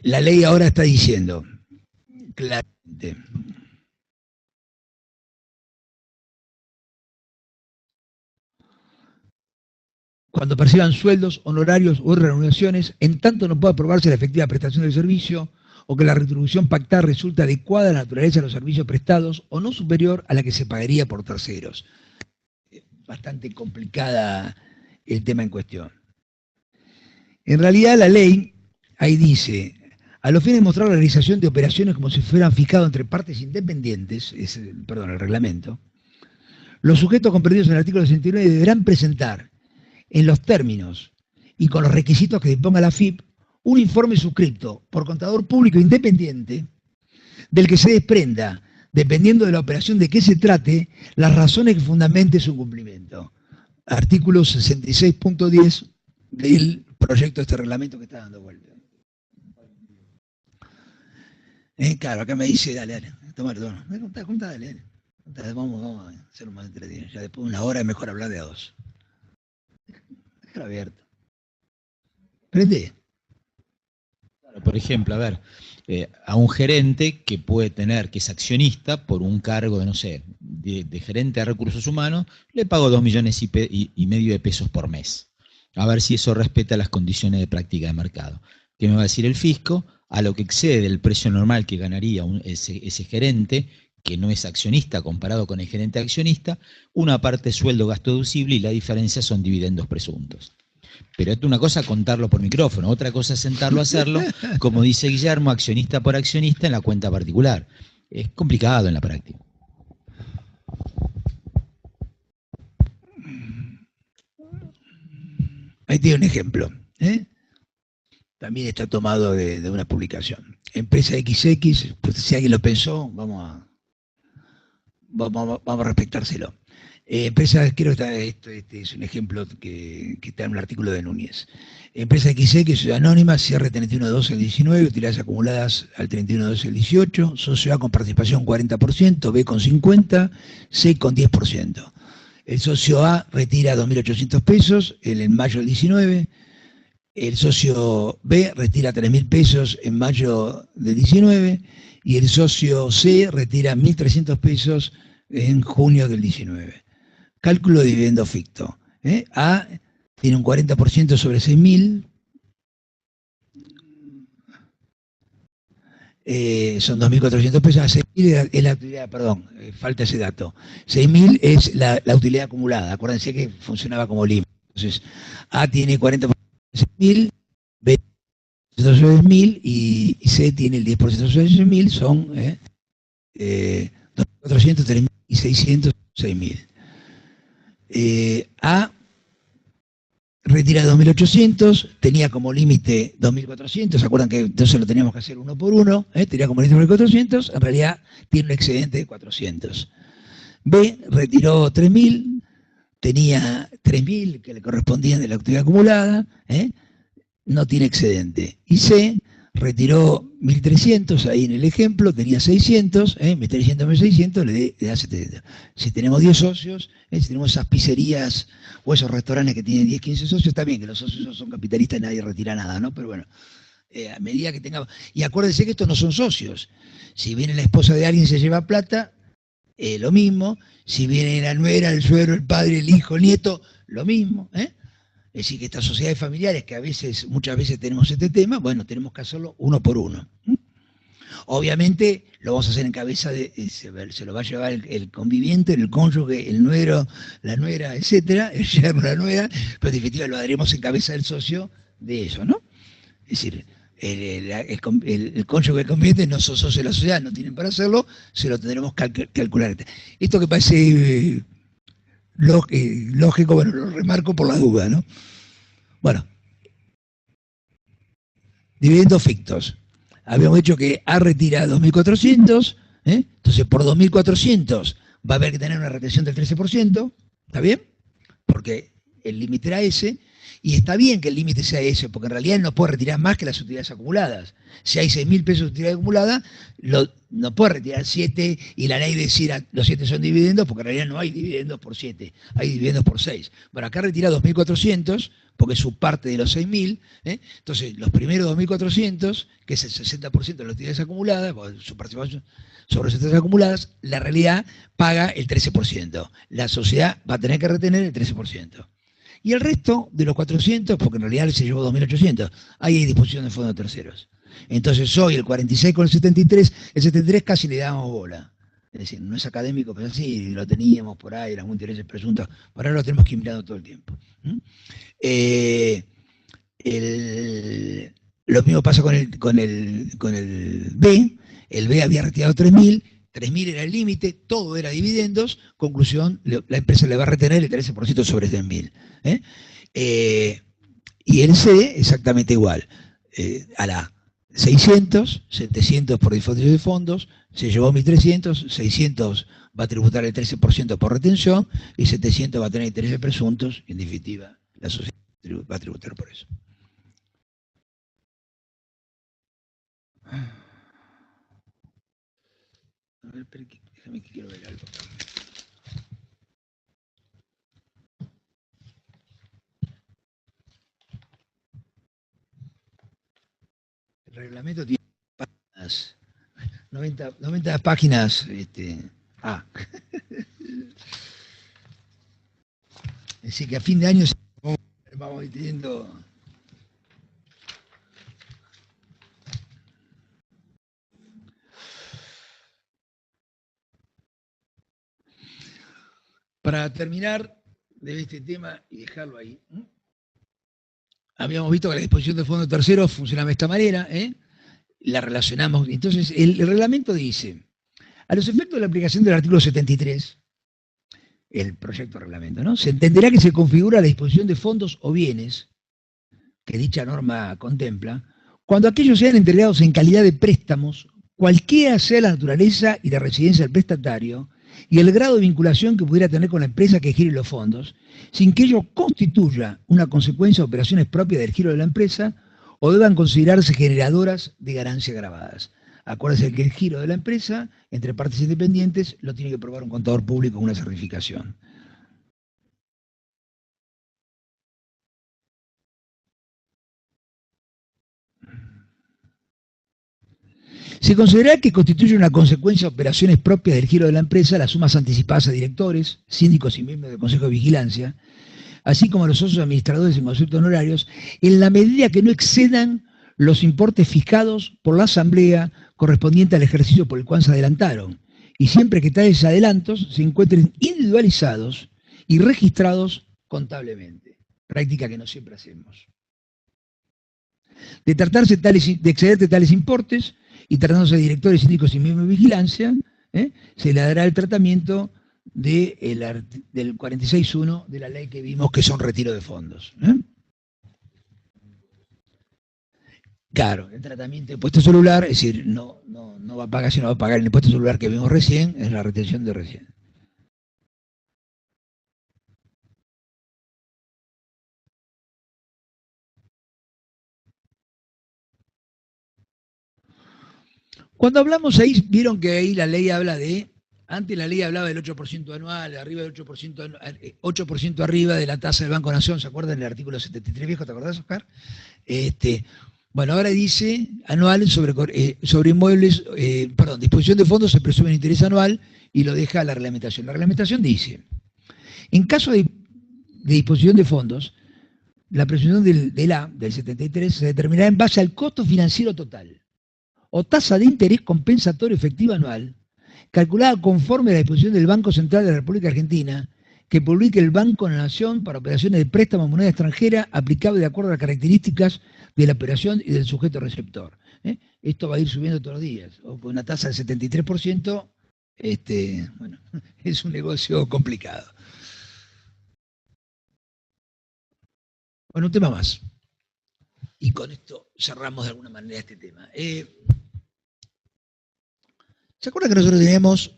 la ley ahora está diciendo claramente. Cuando perciban sueldos, honorarios o remuneraciones, en tanto no pueda probarse la efectiva prestación del servicio o que la retribución pactada resulta adecuada a la naturaleza de los servicios prestados o no superior a la que se pagaría por terceros. bastante complicada el tema en cuestión. En realidad la ley ahí dice, a los fines de mostrar la realización de operaciones como si fueran fijados entre partes independientes, el reglamento, los sujetos comprendidos en el artículo 69 deberán presentar en los términos y con los requisitos que disponga la AFIP un informe suscripto por contador público independiente del que se desprenda, dependiendo de la operación de qué se trate, las razones que fundamenten su cumplimiento. Artículo 66.10 del proyecto de este reglamento que está dando vuelta. Claro, acá me dice, dale, toma, dale. Vamos a hacerlo más entretenido. Ya después de una hora es mejor hablar de a dos. Déjalo abierto. Prende. Por ejemplo, a ver, a un gerente que puede tener, que es accionista por un cargo de, no sé, de gerente de recursos humanos, le pago 2,5 millones de pesos por mes. A ver si eso respeta las condiciones de práctica de mercado. ¿Qué me va a decir el fisco? A lo que excede el precio normal que ganaría ese gerente, que no es accionista comparado con el gerente accionista, una parte es sueldo gasto deducible y la diferencia son dividendos presuntos. Pero esto es una cosa contarlo por micrófono, otra cosa es sentarlo a hacerlo, como dice Guillermo, accionista por accionista en la cuenta particular. Es complicado en la práctica. Ahí tiene un ejemplo. También está tomado de una publicación. Empresa XX, pues si alguien lo pensó, vamos a respetárselo. Empresa, creo que este es un ejemplo que está en un artículo de Núñez. Empresa XX, ciudad anónima, cierre 31/12 del 19, utilidades acumuladas al 31/12 del 18, socio A con participación 40%, B con 50%, C con 10%. El socio A retira 2.800 pesos en mayo del 19, el socio B retira 3.000 pesos en mayo del 19 y el socio C retira 1.300 pesos en junio del 19. Cálculo de dividendo ficto. A tiene un 40% sobre 6.000. Son 2.400 pesos. A 6.000 es la utilidad, perdón, falta ese dato. 6.000 es la utilidad acumulada. Acuérdense que funcionaba como límite. Entonces, A tiene 40% sobre 6.000, B sobre 6.000 y C tiene el 10% sobre 6.000. Son 2.400, 3.600, 6.000. A retira 2.800, tenía como límite 2.400, ¿se acuerdan que entonces lo teníamos que hacer uno por uno? Tenía como límite 2.400, en realidad tiene un excedente de 400. B retiró 3.000, tenía 3.000 que le correspondían de la actividad acumulada, no tiene excedente. Y C retiró 1.300, ahí en el ejemplo, tenía 600, 1.300 más 600 le da 700. Si tenemos 10 socios, si tenemos esas pizzerías o esos restaurantes que tienen 10, 15 socios, está bien que los socios son capitalistas y nadie retira nada, ¿no? Pero bueno, a medida que tengamos... Y acuérdense que estos no son socios. Si viene la esposa de alguien y se lleva plata, lo mismo. Si viene la nuera, el suegro, el padre, el hijo, el nieto, lo mismo, Es decir, que estas sociedades familiares, que muchas veces tenemos este tema, bueno, tenemos que hacerlo uno por uno. Obviamente lo vamos a hacer en cabeza se lo va a llevar el conviviente, el cónyuge, el nuero, la nuera, etcétera, el yerno, la nuera, pero en definitiva lo haremos en cabeza del socio de eso, ¿no? Es decir, el cónyuge del conviviente no son socios de la sociedad, no tienen para hacerlo, se lo tendremos que calcular. Esto que parece lógico, bueno, lo remarco por la duda, ¿no? Bueno, dividendos fictos. Habíamos dicho que A retira 2.400, entonces por 2.400 va a haber que tener una retención del 13%, ¿está bien? Porque el límite era ese, y está bien que el límite sea ese, porque en realidad él no puede retirar más que las utilidades acumuladas. Si hay 6.000 pesos de utilidad acumulada, no puede retirar 7 y la ley decir los 7 son dividendos, porque en realidad no hay dividendos por 7, hay dividendos por 6. Bueno, acá retira 2.400, porque es su parte de los 6.000, entonces los primeros 2.400, que es el 60% de las utilidades acumuladas, su participación sobre las utilidades acumuladas, la realidad paga el 13%. La sociedad va a tener que retener el 13%. Y el resto de los 400, porque en realidad se llevó 2.800, ahí hay disposición de fondos terceros. Entonces hoy el 46 con el 73 casi le damos bola. Es decir, no es académico, pero sí, lo teníamos por ahí, algún intereses presuntos, por ahora lo tenemos que ir mirando todo el tiempo. Lo mismo pasa con el B. El B había retirado 3.000 era el límite, todo era dividendos, conclusión, la empresa le va a retener el 13% sobre 3.000. Y el C, exactamente igual, a la 600, 700 por disposición de fondos, se llevó 1.300, 600 va a tributar el 13% por retención y 700 va a tener intereses presuntos, y en definitiva la sociedad va a tributar por eso. A ver, déjame que quiero ver algo. El reglamento tiene páginas, 90 páginas. Es decir, que a fin de año vamos teniendo. Para terminar de este tema y dejarlo ahí, habíamos visto que la disposición de fondos terceros funcionaba de esta manera, la relacionamos. Entonces, el reglamento dice, a los efectos de la aplicación del artículo 73, el proyecto de reglamento, ¿no? Se entenderá que se configura la disposición de fondos o bienes que dicha norma contempla, cuando aquellos sean entregados en calidad de préstamos, cualquiera sea la naturaleza y la residencia del prestatario, y el grado de vinculación que pudiera tener con la empresa que gire los fondos, sin que ello constituya una consecuencia de operaciones propias del giro de la empresa o deban considerarse generadoras de ganancias grabadas. Acuérdense que el giro de la empresa, entre partes independientes, lo tiene que probar un contador público con una certificación. Se considera que constituye una consecuencia de operaciones propias del giro de la empresa las sumas anticipadas a directores, síndicos y miembros del Consejo de Vigilancia, así como a los socios administradores en conceptos honorarios, en la medida que no excedan los importes fijados por la Asamblea correspondiente al ejercicio por el cual se adelantaron, y siempre que tales adelantos se encuentren individualizados y registrados contablemente, práctica que no siempre hacemos. De tratarse de exceder de tales importes, y tratándose de directores, síndicos y miembros de vigilancia, se le dará el tratamiento del 46.1 de la ley que vimos que son retiro de fondos. Claro, el tratamiento de impuesto celular, es decir, no va a pagar, sino va a pagar el impuesto celular que vimos recién, es la retención de recién. Cuando hablamos ahí, vieron que ahí la ley habla de, antes la ley hablaba del 8% anual, arriba del 8% arriba de la tasa del Banco Nación, ¿se acuerdan del artículo 73 viejo? ¿Te acordás, Oscar? Bueno, ahora dice anual sobre inmuebles, disposición de fondos se presume en interés anual y lo deja la reglamentación. La reglamentación dice, en caso de disposición de fondos, la presunción del 73 se determinará en base al costo financiero total o tasa de interés compensatorio efectiva anual, calculada conforme a la disposición del Banco Central de la República Argentina, que publique el Banco de la Nación para operaciones de préstamo en moneda extranjera aplicable de acuerdo a las características de la operación y del sujeto receptor. Esto va a ir subiendo todos los días. O con una tasa del 73%, bueno, es un negocio complicado. Bueno, un tema más. Y con esto cerramos de alguna manera este tema. ¿Se acuerdan que nosotros teníamos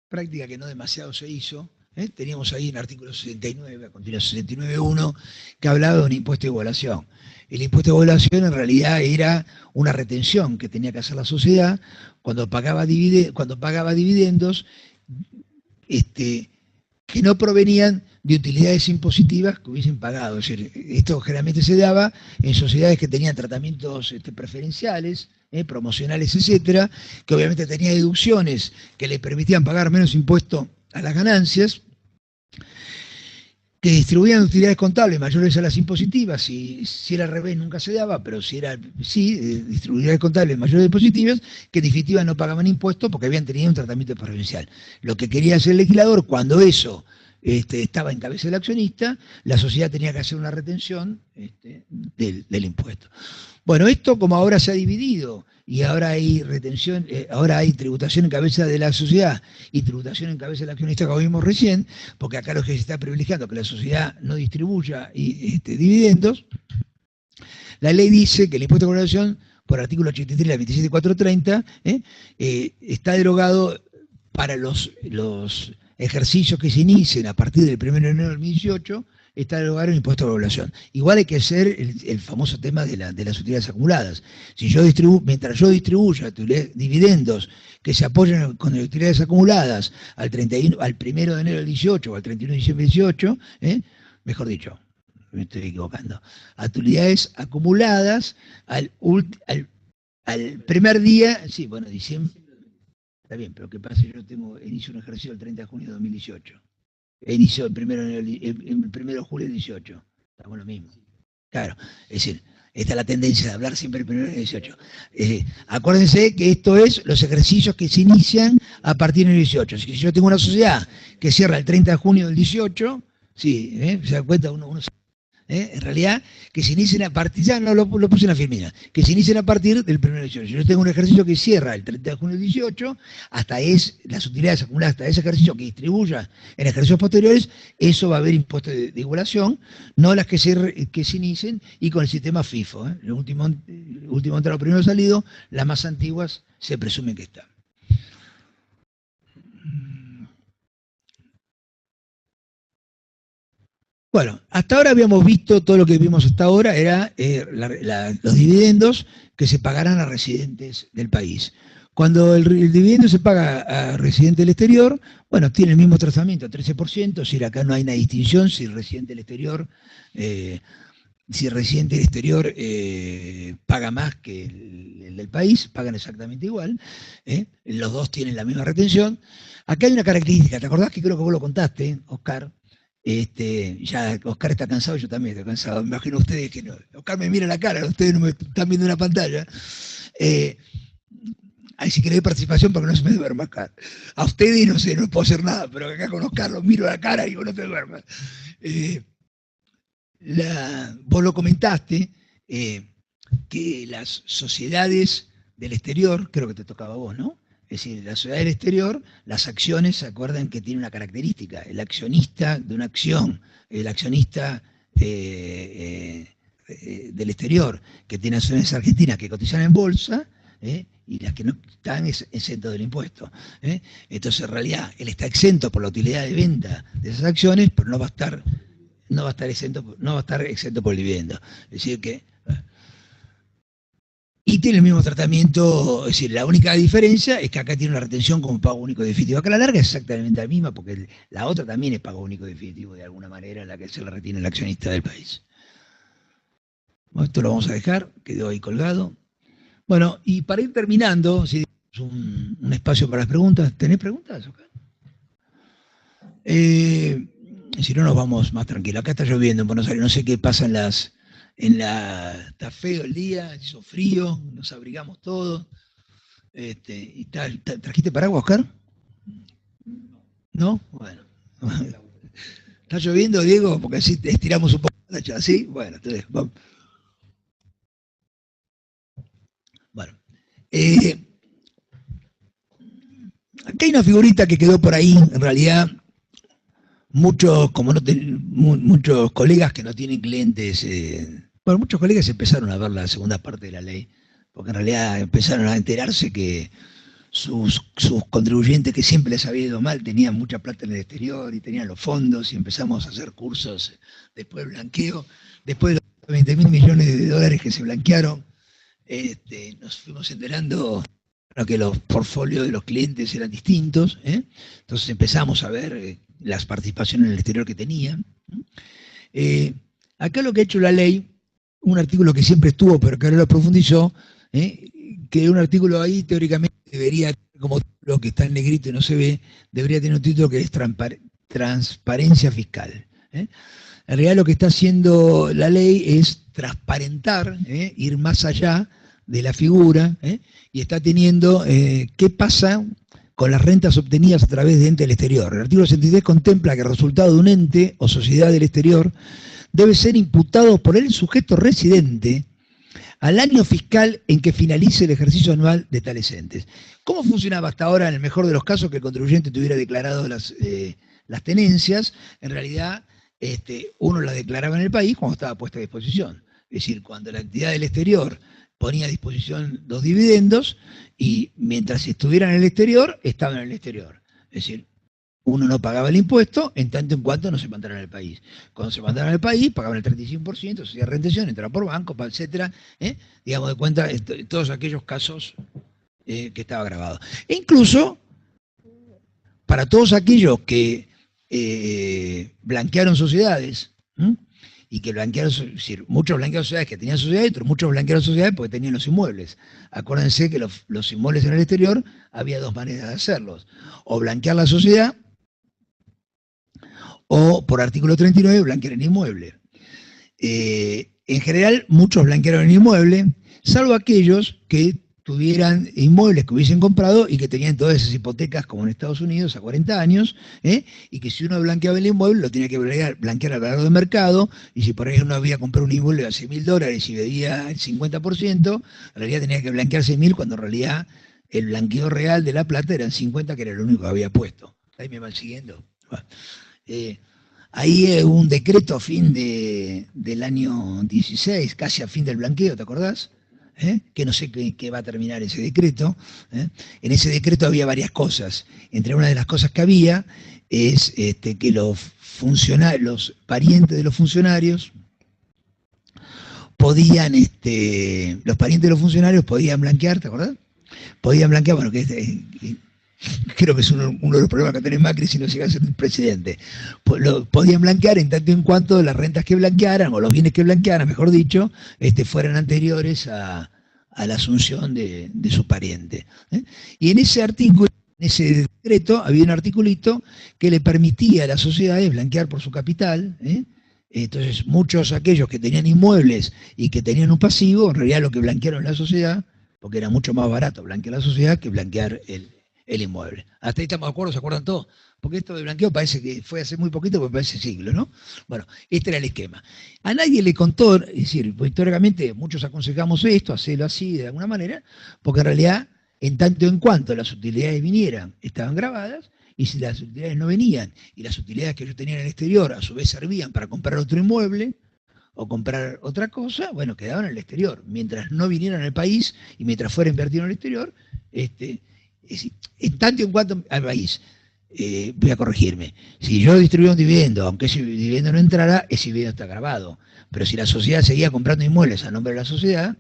práctica que no demasiado se hizo? Teníamos ahí en el artículo 69, a continuación 69.1, que hablaba de un impuesto de igualación. El impuesto de igualación en realidad era una retención que tenía que hacer la sociedad cuando pagaba dividendos que no provenían de utilidades impositivas que hubiesen pagado. Es decir, esto generalmente se daba en sociedades que tenían tratamientos preferenciales, promocionales, etcétera, que obviamente tenían deducciones que les permitían pagar menos impuesto a las ganancias, que distribuían utilidades contables mayores a las impositivas, si era al revés nunca se daba, pero si era, sí, utilidades contables mayores a las impositivas, que en definitiva no pagaban impuestos porque habían tenido un tratamiento preferencial. Lo que quería hacer el legislador, cuando eso estaba en cabeza del accionista, la sociedad tenía que hacer una retención del impuesto. Bueno, esto como ahora se ha dividido y ahora hay retención, ahora hay tributación en cabeza de la sociedad y tributación en cabeza del accionista, como vimos recién, porque acá lo que se está privilegiando es que la sociedad no distribuya dividendos. La ley dice que el impuesto de corporación, por artículo 83 de la 27430, está derogado para los ejercicios que se inicien a partir del 1 de enero del 2018, está derogado el impuesto de población. Igual hay que hacer el famoso tema de las utilidades acumuladas. Si yo mientras yo distribuya dividendos que se apoyen con las utilidades acumuladas al 1 de enero del 18 o al 31 de diciembre del 18, mejor dicho, me estoy equivocando, a utilidades acumuladas al primer día, sí, bueno, diciembre, está bien, pero ¿qué pasa si yo inicio un ejercicio el 30 de junio de 2018? Inició el 1 de julio del 18. Estamos lo mismo. Claro, es decir, esta es la tendencia de hablar siempre el 1 del 18. Acuérdense que esto es los ejercicios que se inician a partir del 18. Si yo tengo una sociedad que cierra el 30 de junio del 18, sí, se da cuenta uno en realidad, que se inicien a partir, ya no lo puse en la firmina, que se inicien a partir del 1 de 18. Yo tengo un ejercicio que cierra el 30 de junio del 18, las utilidades acumuladas hasta ese ejercicio que distribuya en ejercicios posteriores, eso va a haber impuestos de igualación, no las que se inicien, y con el sistema FIFO. El último entrado, primero salido, las más antiguas se presumen que están. Bueno, hasta ahora habíamos visto, todo lo que vimos hasta ahora era los dividendos que se pagarán a residentes del país. Cuando el dividendo se paga a residentes del exterior, bueno, tiene el mismo tratamiento, 13%, es decir, acá no hay una distinción si el residente del exterior, paga más que el del país, pagan exactamente igual, los dos tienen la misma retención. Acá hay una característica, ¿te acordás que creo que vos lo contaste, Oscar? Ya Oscar está cansado, yo también estoy cansado. Me imagino ustedes que no. Oscar me mira la cara, ustedes no me están viendo en la pantalla. Ahí sí que le doy participación para que no se me duerma Oscar. A ustedes no sé, no puedo hacer nada, pero acá con Oscar los miro a la cara y digo, no te duermas. Vos lo comentaste, que las sociedades del exterior, creo que te tocaba a vos, ¿no? Es decir, la sociedad del exterior, las acciones, se acuerdan que tiene una característica. El accionista de una acción, el accionista del exterior, que tiene acciones argentinas que cotizan en bolsa, y las que no están exentos del impuesto. Entonces, en realidad, él está exento por la utilidad de venta de esas acciones, pero no va a estar exento por el dividendo. Es decir, que... Y tiene el mismo tratamiento, es decir, la única diferencia es que acá tiene una retención como pago único definitivo. Acá la larga es exactamente la misma, porque la otra también es pago único definitivo, de alguna manera, en la que se le retiene el accionista del país. Bueno, esto lo vamos a dejar, quedó ahí colgado. Bueno, y para ir terminando, si un espacio para las preguntas. ¿Tenés preguntas, Oscar? Si no, nos vamos más tranquilos. Acá está lloviendo en Buenos Aires, no sé qué pasa está feo el día, hizo frío, nos abrigamos todos. ¿Trajiste paraguas, Oscar? ¿No? Bueno. ¿Está lloviendo, Diego? Porque así estiramos un poco la chacha, ¿sí? Bueno, entonces vamos. Bueno. Acá hay una figurita que quedó por ahí, en realidad. Muchos colegas que no tienen clientes, muchos colegas empezaron a ver la segunda parte de la ley, porque en realidad empezaron a enterarse que sus contribuyentes, que siempre les había ido mal, tenían mucha plata en el exterior y tenían los fondos, y empezamos a hacer cursos después del blanqueo, después de los 20.000 millones de dólares que se blanquearon, nos fuimos enterando que los portfolios de los clientes eran distintos, entonces empezamos a ver las participaciones en el exterior que tenían. Acá lo que ha hecho la ley, un artículo que siempre estuvo, pero que ahora lo profundizó, que un artículo ahí teóricamente debería, como lo que está en negrito y no se ve, debería tener un título que es transparencia fiscal. ¿eh? En realidad lo que está haciendo la ley es transparentar, ir más allá de la figura, y está teniendo qué pasa con las rentas obtenidas a través de ente del exterior. El artículo 63 contempla que el resultado de un ente o sociedad del exterior debe ser imputado por el sujeto residente al año fiscal en que finalice el ejercicio anual de tales entes. ¿Cómo funcionaba hasta ahora, en el mejor de los casos, que el contribuyente tuviera declarado las tenencias? En realidad, uno las declaraba en el país cuando estaba puesta a disposición. Es decir, cuando la entidad del exterior ponía a disposición los dividendos, y mientras estuvieran en el exterior, estaban en el exterior. Es decir, uno no pagaba el impuesto en tanto en cuanto no se mandaran al país. Cuando se mandaran al país, pagaban el 35%, se hacía retención, entraba por banco, etcétera, digamos de cuenta todos aquellos casos que estaba grabado. E incluso, para todos aquellos que blanquearon sociedades, y que blanquearon, es decir, muchos blanquearon sociedades que tenían sociedades, pero muchos blanquearon sociedades porque tenían los inmuebles. Acuérdense que los inmuebles en el exterior había dos maneras de hacerlos: o blanquear la sociedad, o por artículo 39 blanquear el inmueble. En general, muchos blanquearon el inmueble, salvo aquellos que tuvieran inmuebles que hubiesen comprado y que tenían todas esas hipotecas, como en Estados Unidos, a 40 años, y que si uno blanqueaba el inmueble, lo tenía que blanquear al valor de mercado, y si por ahí uno había comprado un inmueble a $100.000 y debía el 50%, en realidad tenía que blanquear 100.000, cuando en realidad el blanqueo real de la plata eran 50, que era lo único que había puesto. Ahí me van siguiendo. Ahí hubo un decreto a fin del año 16, casi a fin del blanqueo, ¿te acordás? Que no sé qué va a terminar ese decreto. En ese decreto había varias cosas. Entre una de las cosas que había es que los parientes de los funcionarios podían, los parientes de los funcionarios podían blanquear, ¿te acordás? Podían blanquear, bueno, creo que es uno de los problemas que tiene Macri si no llega a ser presidente. Podían blanquear en tanto en cuanto las rentas que blanquearan, o los bienes que blanquearan, mejor dicho, fueran anteriores a la asunción de su pariente. Y en ese artículo, en ese decreto, había un articulito que le permitía a las sociedades blanquear por su capital. Entonces, muchos aquellos que tenían inmuebles y que tenían un pasivo, en realidad lo que blanquearon la sociedad, porque era mucho más barato blanquear la sociedad que blanquear el inmueble. Hasta ahí estamos de acuerdo, ¿se acuerdan todos? Porque esto de blanqueo parece que fue hace muy poquito, porque parece siglo, ¿no? Bueno, este era el esquema. A nadie le contó, es decir, pues, históricamente muchos aconsejamos esto, hacerlo así de alguna manera, porque en realidad, en tanto en cuanto las utilidades vinieran, estaban grabadas, y si las utilidades no venían, y las utilidades que ellos tenían en el exterior a su vez servían para comprar otro inmueble, o comprar otra cosa, bueno, quedaban en el exterior. Mientras no vinieran al país, y mientras fuera invertido en el exterior, en tanto en cuanto al país, voy a corregirme, si yo distribuía un dividendo, aunque ese dividendo no entrara, ese dividendo está grabado. Pero si la sociedad seguía comprando inmuebles a nombre de la sociedad,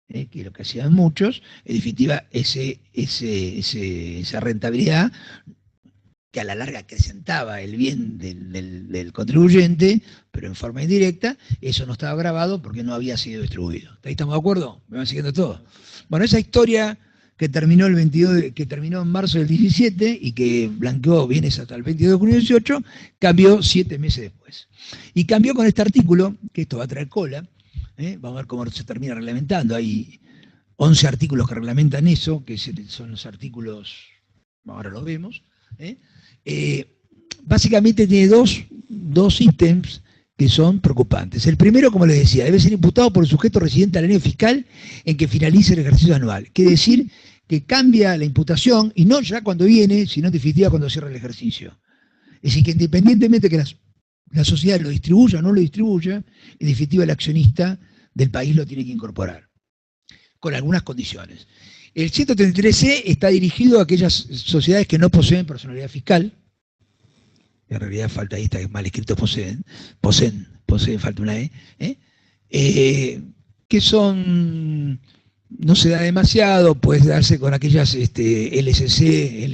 que es lo que hacían muchos, en definitiva, esa rentabilidad, que a la larga acrecentaba el bien del contribuyente, pero en forma indirecta, eso no estaba grabado porque no había sido distribuido. ¿Ahí estamos de acuerdo? ¿Me van siguiendo todo? Bueno, esa historia que terminó en marzo del 17 y que blanqueó bienes hasta el 22 de junio del 18, cambió 7 meses después. Y cambió con este artículo, que esto va a traer cola, vamos a ver cómo se termina reglamentando. Hay 11 artículos que reglamentan eso, que son los artículos, ahora los vemos. Básicamente tiene dos ítems que son preocupantes. El primero, como les decía, debe ser imputado por el sujeto residente al año fiscal en que finalice el ejercicio anual. Quiere decir que cambia la imputación, y no ya cuando viene, sino en definitiva cuando cierra el ejercicio. Es decir, que independientemente de que la sociedad lo distribuya o no lo distribuya, en definitiva el accionista del país lo tiene que incorporar, con algunas condiciones. El 133C está dirigido a aquellas sociedades que no poseen personalidad fiscal. En realidad falta ahí, está mal escrito, poseen, falta una E, que son, no se da demasiado, puede darse con aquellas LCC,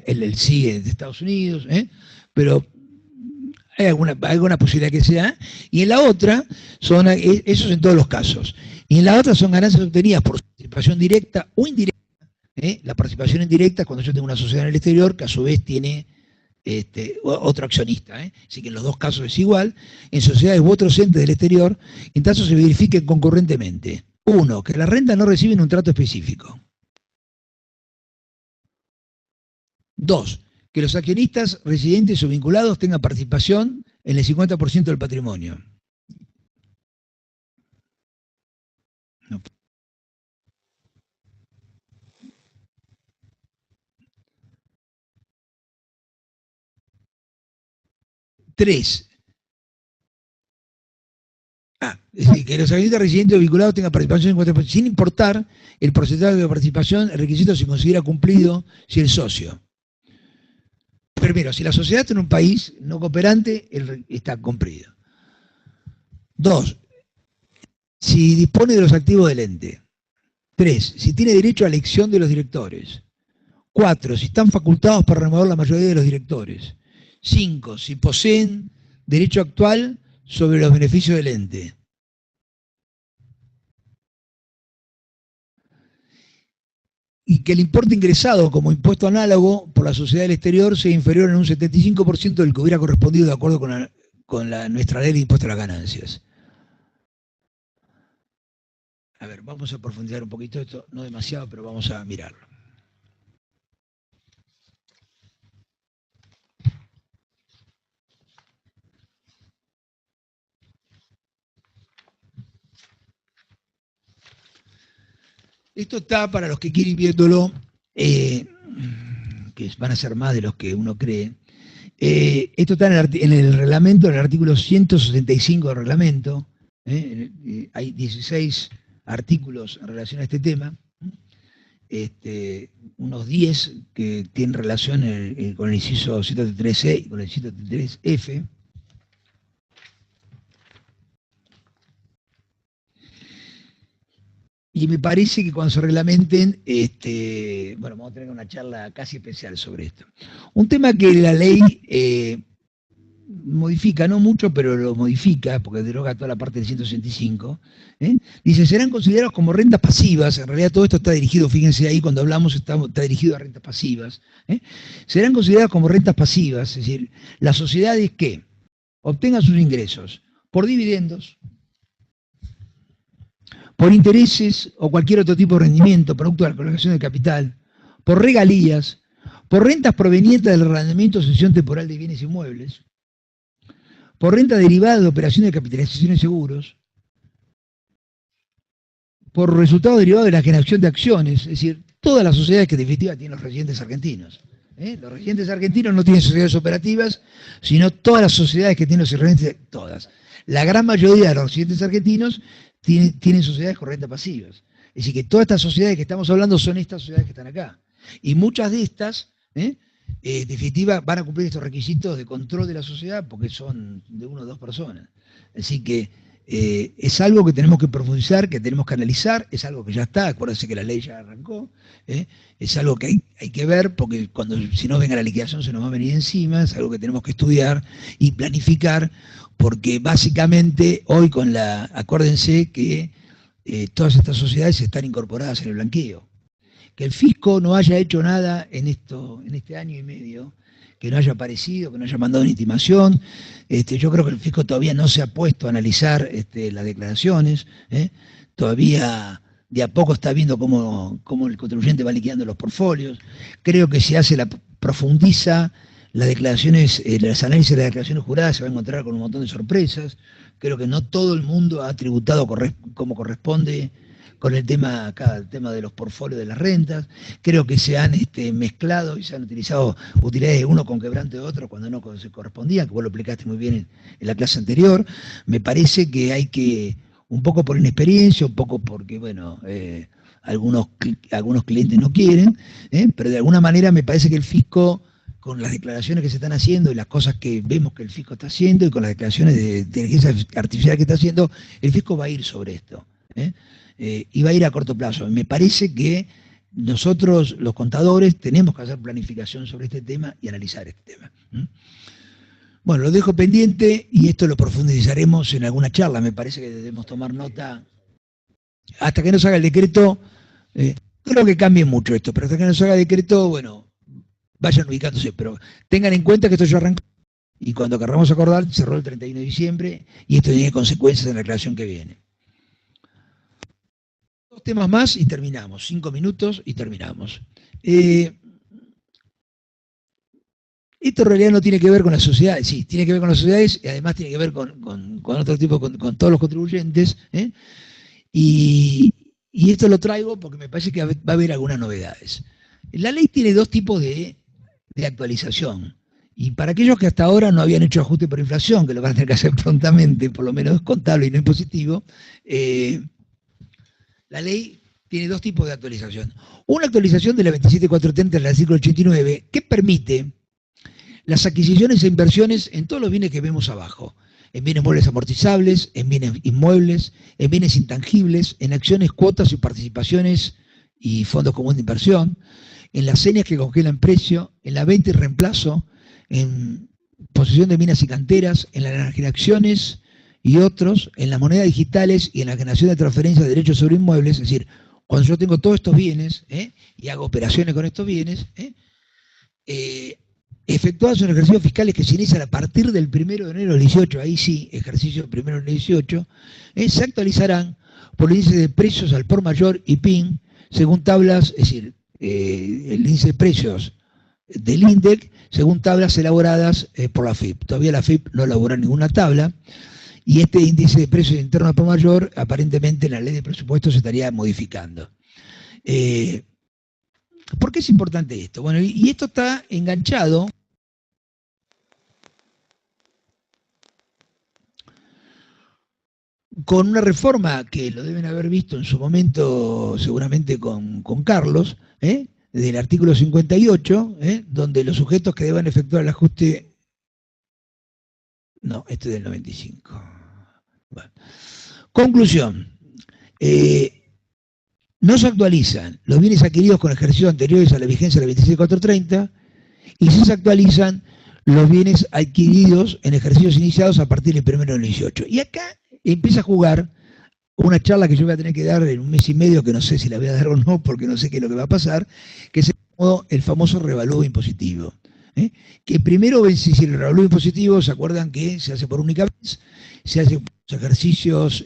LLC de Estados Unidos, pero hay alguna posibilidad que sea. Y en la otra, esos en todos los casos. Y en la otra son ganancias obtenidas por participación directa o indirecta. La participación indirecta es cuando yo tengo una sociedad en el exterior que a su vez tiene otro accionista. Así que en los dos casos es igual. En sociedades u otros entes del exterior, en tanto se verifiquen concurrentemente. Uno, que las rentas no reciben un trato específico. Dos, que los accionistas residentes o vinculados tengan participación en el 50% del patrimonio. No. 3. Es decir, que los accionistas residentes o vinculados tengan participación en 50%, sin importar el porcentaje de participación, el requisito se considera cumplido si el socio. Primero, si la sociedad está en un país no cooperante, está cumplido. 2. Si dispone de los activos del ente. 3. Si tiene derecho a elección de los directores. 4. Si están facultados para remover la mayoría de los directores. 5. Si poseen derecho actual sobre los beneficios del ente. Y que el importe ingresado como impuesto análogo por la sociedad del exterior sea inferior en un 75% del que hubiera correspondido de acuerdo con nuestra ley de impuesto a las ganancias. A ver, vamos a profundizar un poquito esto, no demasiado, pero vamos a mirarlo. Esto está para los que quieren ir viéndolo, que van a ser más de los que uno cree. Esto está en el reglamento, en el artículo 165 del reglamento. Hay 16 artículos en relación a este tema. Unos 10 que tienen relación con el inciso 133E y con el 133F. Y me parece que cuando se reglamenten, bueno, vamos a tener una charla casi especial sobre esto. Un tema que la ley modifica, no mucho, pero lo modifica, porque deroga toda la parte del 165, dice, serán considerados como rentas pasivas, en realidad todo esto está dirigido, fíjense ahí, cuando hablamos está dirigido a rentas pasivas, serán consideradas como rentas pasivas, es decir, las sociedades que obtengan sus ingresos por dividendos, por intereses o cualquier otro tipo de rendimiento, producto de la colocación de capital, por regalías, por rentas provenientes del arrendamiento o cesión temporal de bienes inmuebles, por renta derivada de operaciones de capitalización de seguros, por resultado derivado de la generación de acciones, es decir, todas las sociedades que en definitiva tienen los residentes argentinos. Los residentes argentinos no tienen sociedades operativas, sino todas las sociedades que tienen los residentes, todas. La gran mayoría de los residentes argentinos tienen sociedades con renta pasivas. Es decir, que todas estas sociedades que estamos hablando son estas sociedades que están acá. Y muchas de estas, en definitiva, van a cumplir estos requisitos de control de la sociedad porque son de 1 o 2 personas. Así que es algo que tenemos que profundizar, que tenemos que analizar, es algo que ya está, acuérdense que la ley ya arrancó, es algo que hay que ver porque si no venga la liquidación se nos va a venir encima, es algo que tenemos que estudiar y planificar, porque básicamente hoy acuérdense que todas estas sociedades están incorporadas en el blanqueo. Que el fisco no haya hecho nada en este año y medio, que no haya aparecido, que no haya mandado una intimación, yo creo que el fisco todavía no se ha puesto a analizar las declaraciones, todavía de a poco está viendo cómo el contribuyente va liquidando los portfolios, creo que si profundiza las declaraciones, los análisis de las declaraciones juradas se va a encontrar con un montón de sorpresas, creo que no todo el mundo ha tributado como corresponde con el tema de los portfolios de las rentas, creo que se han mezclado y se han utilizado utilidades de uno con quebrante de otro cuando no se correspondían, que vos lo explicaste muy bien en la clase anterior. Me parece que hay que, un poco por inexperiencia, un poco porque, bueno, algunos clientes no quieren, pero de alguna manera me parece que el fisco, con las declaraciones que se están haciendo y las cosas que vemos que el fisco está haciendo y con las declaraciones de inteligencia artificial que está haciendo, el fisco va a ir sobre esto. Y va a ir a corto plazo. Me parece que nosotros, los contadores, tenemos que hacer planificación sobre este tema y analizar este tema. Bueno, lo dejo pendiente y esto lo profundizaremos en alguna charla. Me parece que debemos tomar nota. Hasta que no se haga el decreto, creo que cambie mucho esto, pero hasta que no se haga el decreto, bueno, vayan ubicándose, pero tengan en cuenta que esto ya arrancó y cuando querramos acordar, cerró el 31 de diciembre y esto tiene consecuencias en la declaración que viene. 2 temas más y terminamos, 5 minutos y terminamos. Esto en realidad no tiene que ver con las sociedades, sí, tiene que ver con las sociedades y además tiene que ver con otro tipo, con todos los contribuyentes. Y esto lo traigo porque me parece que va a haber algunas novedades. La ley tiene 2 tipos de actualización. Y para aquellos que hasta ahora no habían hecho ajuste por inflación, que lo van a tener que hacer prontamente, por lo menos contable y no impositivo, la ley tiene 2 tipos de actualización. Una actualización de la 27430 del artículo 89 que permite las adquisiciones e inversiones en todos los bienes que vemos abajo, en bienes muebles amortizables, en bienes inmuebles, en bienes intangibles, en acciones, cuotas y participaciones y fondos comunes de inversión, en las señas que congelan precio, en la venta y reemplazo, en posesión de minas y canteras, en las enajenaciones y otros, en las monedas digitales y en la generación de transferencias de derechos sobre inmuebles, es decir, cuando yo tengo todos estos bienes y hago operaciones con estos bienes, efectuados en ejercicios fiscales que se inician a partir del 1 de enero del 18, ahí sí, ejercicio 1 de enero del 18, se actualizarán por el índice de precios al por mayor y PIN, según tablas, es decir, el índice de precios del INDEC, según tablas elaboradas por la FIP. Todavía la FIP no elabora ninguna tabla, y este índice de precios interno al por mayor, aparentemente en la ley de presupuestos se estaría modificando. ¿Por qué es importante esto? Bueno, y esto está enganchado con una reforma que lo deben haber visto en su momento, seguramente con Carlos, del artículo 58, donde los sujetos que deban efectuar el ajuste... No, este es del 95. Bueno. Conclusión. No se actualizan los bienes adquiridos con ejercicios anteriores a la vigencia de la 26430 y sí se actualizan los bienes adquiridos en ejercicios iniciados a partir del 1 del 18. Y acá empieza a jugar una charla que yo voy a tener que dar en 1 mes y medio, que no sé si la voy a dar o no, porque no sé qué es lo que va a pasar, que es el famoso revalúo impositivo. Que primero, si el revalúo impositivo, ¿se acuerdan que se hace por única vez? Se hace por los ejercicios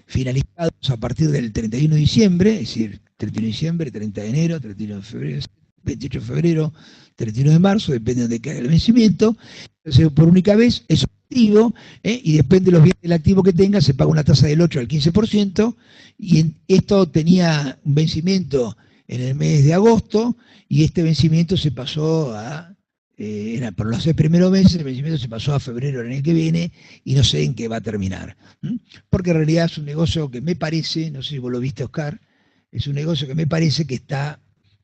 finalizados a partir del 31 de diciembre, es decir, 31 de diciembre, 30 de enero, 31 de febrero, 28 de febrero, 31 de marzo, depende de donde caiga el vencimiento. Entonces, por única vez, es activo, y depende de los bienes del activo que tenga, se paga una tasa del 8 al 15%, y esto tenía un vencimiento en el mes de agosto, y este vencimiento se pasó a... era por los 6 primeros meses, el vencimiento se pasó a febrero del año que viene y no sé en qué va a terminar. Porque en realidad es un negocio que me parece, no sé si vos lo viste, Oscar, es un negocio que me parece que está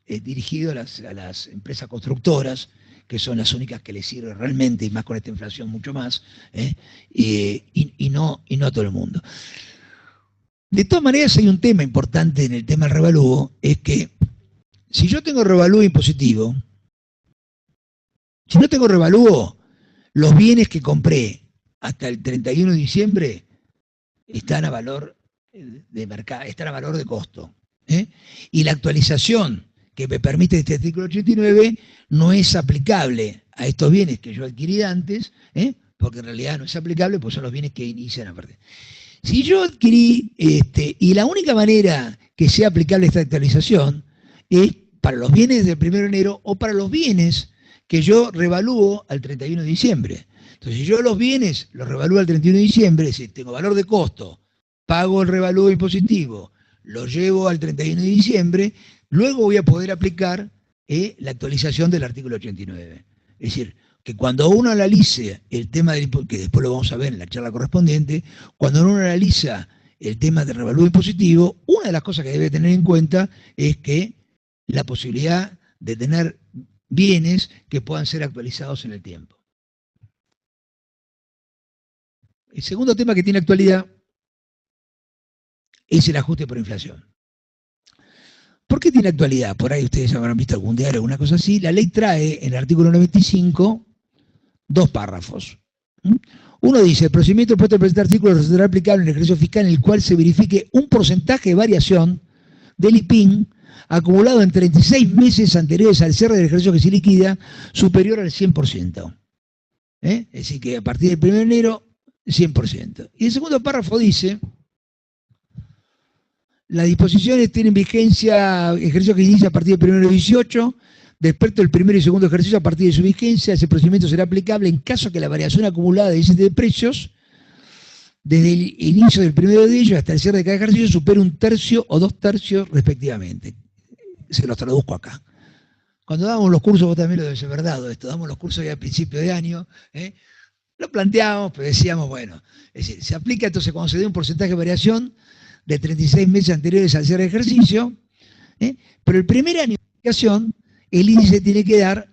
dirigido a las empresas constructoras, que son las únicas que les sirve realmente, y más con esta inflación mucho más, y no a todo el mundo. De todas maneras, hay un tema importante en el tema del revalúo, es que si yo tengo revalúo impositivo, si no tengo revalúo, los bienes que compré hasta el 31 de diciembre están a valor de mercado, están a valor de costo. Y la actualización que me permite este artículo 89 no es aplicable a estos bienes que yo adquirí antes, porque en realidad no es aplicable, pues son los bienes que inician a partir. Si yo adquirí, y la única manera que sea aplicable esta actualización es para los bienes del 1 de enero o para los bienes que yo revalúo al 31 de diciembre. Entonces, si yo los bienes los revalúo al 31 de diciembre, es decir, tengo valor de costo, pago el revalúo impositivo, lo llevo al 31 de diciembre, luego voy a poder aplicar la actualización del artículo 89. Es decir, que cuando uno analice el tema del impuesto, que después lo vamos a ver en la charla correspondiente, cuando uno analiza el tema del revalúo impositivo, una de las cosas que debe tener en cuenta es que la posibilidad de tener bienes que puedan ser actualizados en el tiempo. El segundo tema que tiene actualidad es el ajuste por inflación. ¿Por qué tiene actualidad? Por ahí ustedes habrán visto algún diario, alguna cosa así. La ley trae en el artículo 95 2 párrafos. Uno dice: el procedimiento puesto en el presente artículo resultará aplicable en el ejercicio fiscal en el cual se verifique un porcentaje de variación del IPIN acumulado en 36 meses anteriores al cierre del ejercicio que se liquida, superior al 100%. Es decir, que a partir del 1 de enero, 100%. Y el segundo párrafo dice, las disposiciones tienen vigencia, ejercicio que inicia a partir del 1 de enero 18, respecto del primer y segundo ejercicio a partir de su vigencia, ese procedimiento será aplicable en caso que la variación acumulada de índice de precios desde el inicio del primero de ellos hasta el cierre de cada ejercicio supere 1/3 o 2/3 respectivamente. Se los traduzco acá. Cuando damos los cursos, vos también lo debes haber dado esto, damos los cursos ya a principio de año, lo planteamos, pero decíamos, bueno, es decir, se aplica entonces cuando se dé un porcentaje de variación de 36 meses anteriores al cierre de ejercicio, pero el primer año de aplicación, el índice tiene que dar,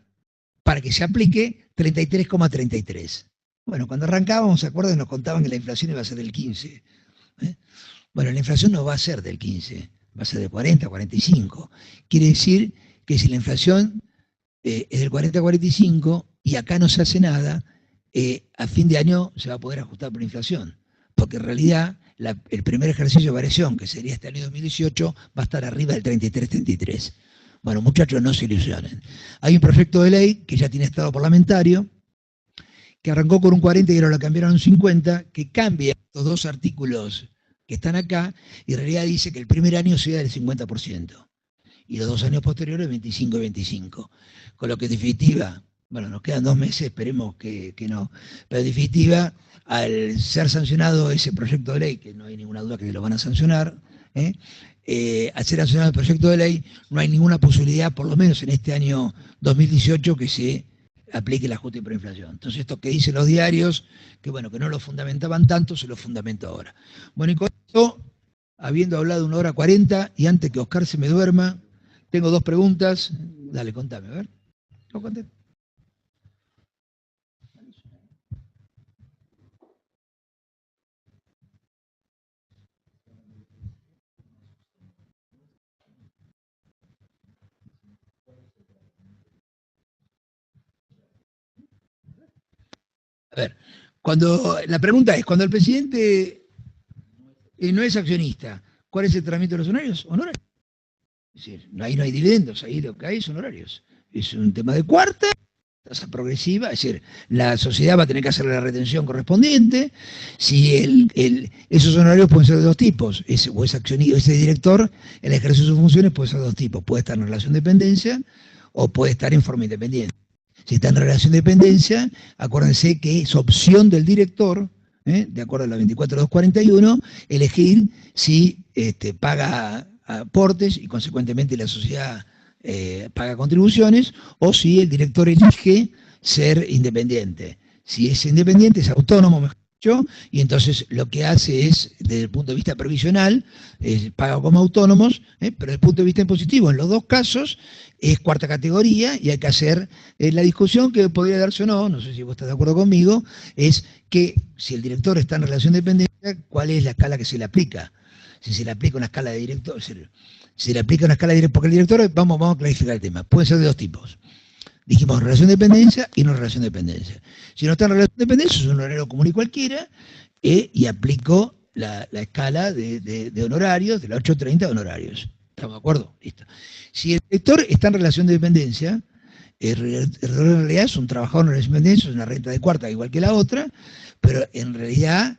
para que se aplique, 33,33. Bueno, cuando arrancábamos, ¿se acuerdan? Nos contaban que la inflación iba a ser del 15. Bueno, la inflación no va a ser del 15, va a ser del 40, 45. Quiere decir que si la inflación es del 40 a 45 y acá no se hace nada, a fin de año se va a poder ajustar por inflación. Porque en realidad el primer ejercicio de variación, que sería este año 2018, va a estar arriba del 33,33. Bueno, muchachos, no se ilusionen. Hay un proyecto de ley que ya tiene estado parlamentario, que arrancó con un 40 y ahora lo cambiaron a un 50, que cambia estos dos artículos que están acá, y en realidad dice que el primer año sea del 50%, y los 2 años posteriores 25 y 25. Con lo que en definitiva, bueno, nos quedan 2 meses, esperemos que no, pero en definitiva, al ser sancionado ese proyecto de ley, que no hay ninguna duda que lo van a sancionar, al ser sancionado el proyecto de ley, no hay ninguna posibilidad, por lo menos en este año 2018, que se aplique el ajuste por inflación. Entonces, esto que dicen los diarios, que bueno, que no lo fundamentaban tanto, se lo fundamento ahora. Bueno, y con esto, habiendo hablado 1 hora 40, y antes que Oscar se me duerma, tengo 2 preguntas. Dale, contame, a ver. ¿Lo conté? A ver, la pregunta es, cuando el presidente no es accionista, ¿cuál es el tratamiento de los honorarios? Honorarios. Es decir, ahí no hay dividendos, ahí lo que hay son honorarios. Es un tema de cuarta, tasa progresiva, es decir, la sociedad va a tener que hacer la retención correspondiente. Si esos honorarios pueden ser de 2 tipos, o ese accionista, ese director, el ejercicio de sus funciones puede ser de 2 tipos, puede estar en relación de dependencia o puede estar en forma independiente. Si está en relación de dependencia, acuérdense que es opción del director, de acuerdo a la 24241, elegir si paga aportes y consecuentemente la sociedad paga contribuciones, o si el director elige ser independiente. Si es independiente, es autónomo, mejor dicho, y entonces lo que hace es, desde el punto de vista previsional, paga como autónomos, pero desde el punto de vista impositivo, en los 2 casos, es cuarta categoría, y hay que hacer la discusión que podría darse o no sé si vos estás de acuerdo conmigo, es que si el director está en relación de dependencia, ¿cuál es la escala que se le aplica? Si se le aplica una escala de director, si se le aplica una escala de director, porque el director, vamos a clarificar el tema, puede ser de 2 tipos. Dijimos relación de dependencia y no relación de dependencia. Si no está en relación de dependencia, es un honorario común y cualquiera, y aplico la escala de honorarios, de la 830 de honorarios. ¿Estamos de acuerdo? Listo. Si el director está en relación de dependencia, en realidad es un trabajador en relación de dependencia, es una renta de cuarta igual que la otra, pero en realidad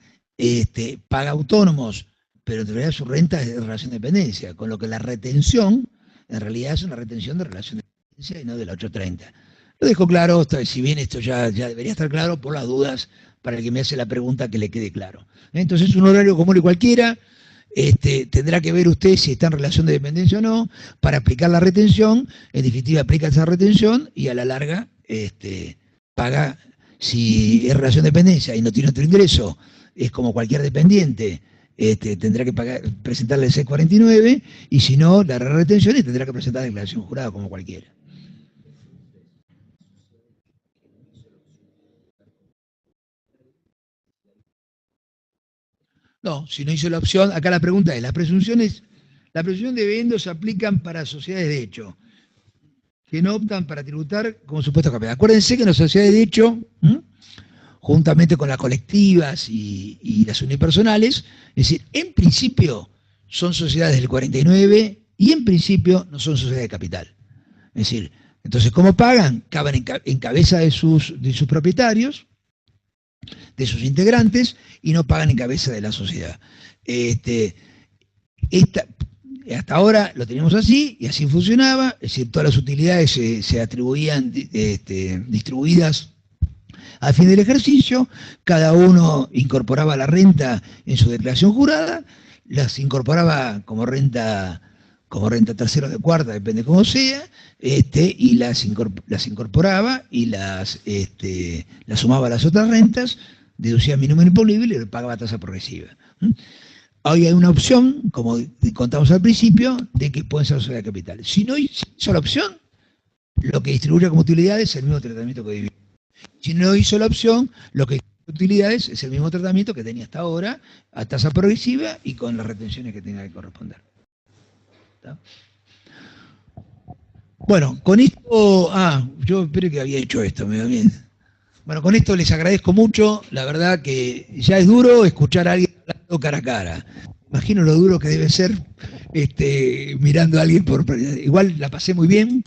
paga autónomos, pero en realidad su renta es de relación de dependencia, con lo que la retención en realidad es una retención de relación de dependencia y no de la 830. Lo dejo claro, si bien esto ya debería estar claro, por las dudas, para el que me hace la pregunta que le quede claro. Entonces es un horario común y cualquiera, tendrá que ver usted si está en relación de dependencia o no, para aplicar la retención, en definitiva aplica esa retención y a la larga paga, si es relación de dependencia y no tiene otro ingreso, es como cualquier dependiente, tendrá que presentarle el C49, y si no, la retención, y tendrá que presentar declaración jurada como cualquiera. No, si no hizo la opción, acá la pregunta es, la presunción de dividendos se aplican para sociedades de hecho, que no optan para tributar como supuesto capital. Acuérdense que en las sociedades de hecho, juntamente con las colectivas y las unipersonales, es decir, en principio son sociedades del 49 y en principio no son sociedades de capital. Es decir, entonces, ¿cómo pagan? Caben en cabeza de sus propietarios, de sus integrantes, y no pagan en cabeza de la sociedad. Hasta ahora lo teníamos así, y así funcionaba, es decir, todas las utilidades se atribuían distribuidas al fin del ejercicio, cada uno incorporaba la renta en su declaración jurada, las incorporaba como renta tercera o de cuarta, depende cómo sea, y las incorporaba y las sumaba a las otras rentas, deducía mínimo imponible y le pagaba tasa progresiva. Hoy hay una opción, como contamos al principio, de que pueden ser sociedades de capital. Si no hizo la opción, lo que distribuye como utilidades es el mismo tratamiento que dividió. Si no hizo la opción, lo que distribuye utilidades es el mismo tratamiento que tenía hasta ahora, a tasa progresiva y con las retenciones que tenga que corresponder. ¿Está? Bueno, con esto... yo esperé que había hecho esto, me va bien. Bueno, con esto les agradezco mucho. La verdad que ya es duro escuchar a alguien hablando cara a cara. Imagino lo duro que debe ser mirando a alguien por... Igual la pasé muy bien.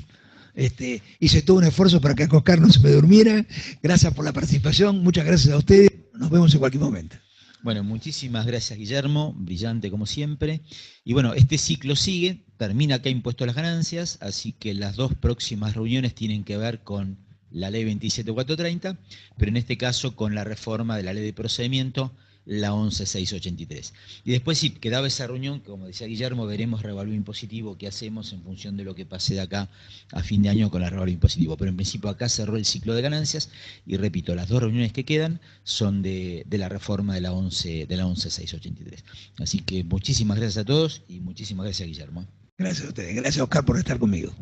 Hice todo un esfuerzo para que Oscar no se me durmiera. Gracias por la participación. Muchas gracias a ustedes. Nos vemos en cualquier momento. Bueno, muchísimas gracias, Guillermo, brillante como siempre. Y bueno, este ciclo sigue, termina acá Impuesto a las Ganancias, así que las dos próximas reuniones tienen que ver con la Ley 27430, pero en este caso con la reforma de la Ley de Procedimiento, la 11683. Y después, si quedaba esa reunión, como decía Guillermo, veremos revalúo impositivo, qué hacemos en función de lo que pase de acá a fin de año con la revalúo impositivo. Pero en principio acá cerró el ciclo de ganancias y repito, las dos reuniones que quedan son de la reforma de la 11683. Así que muchísimas gracias a todos y muchísimas gracias, Guillermo. Gracias a ustedes, gracias Oscar por estar conmigo.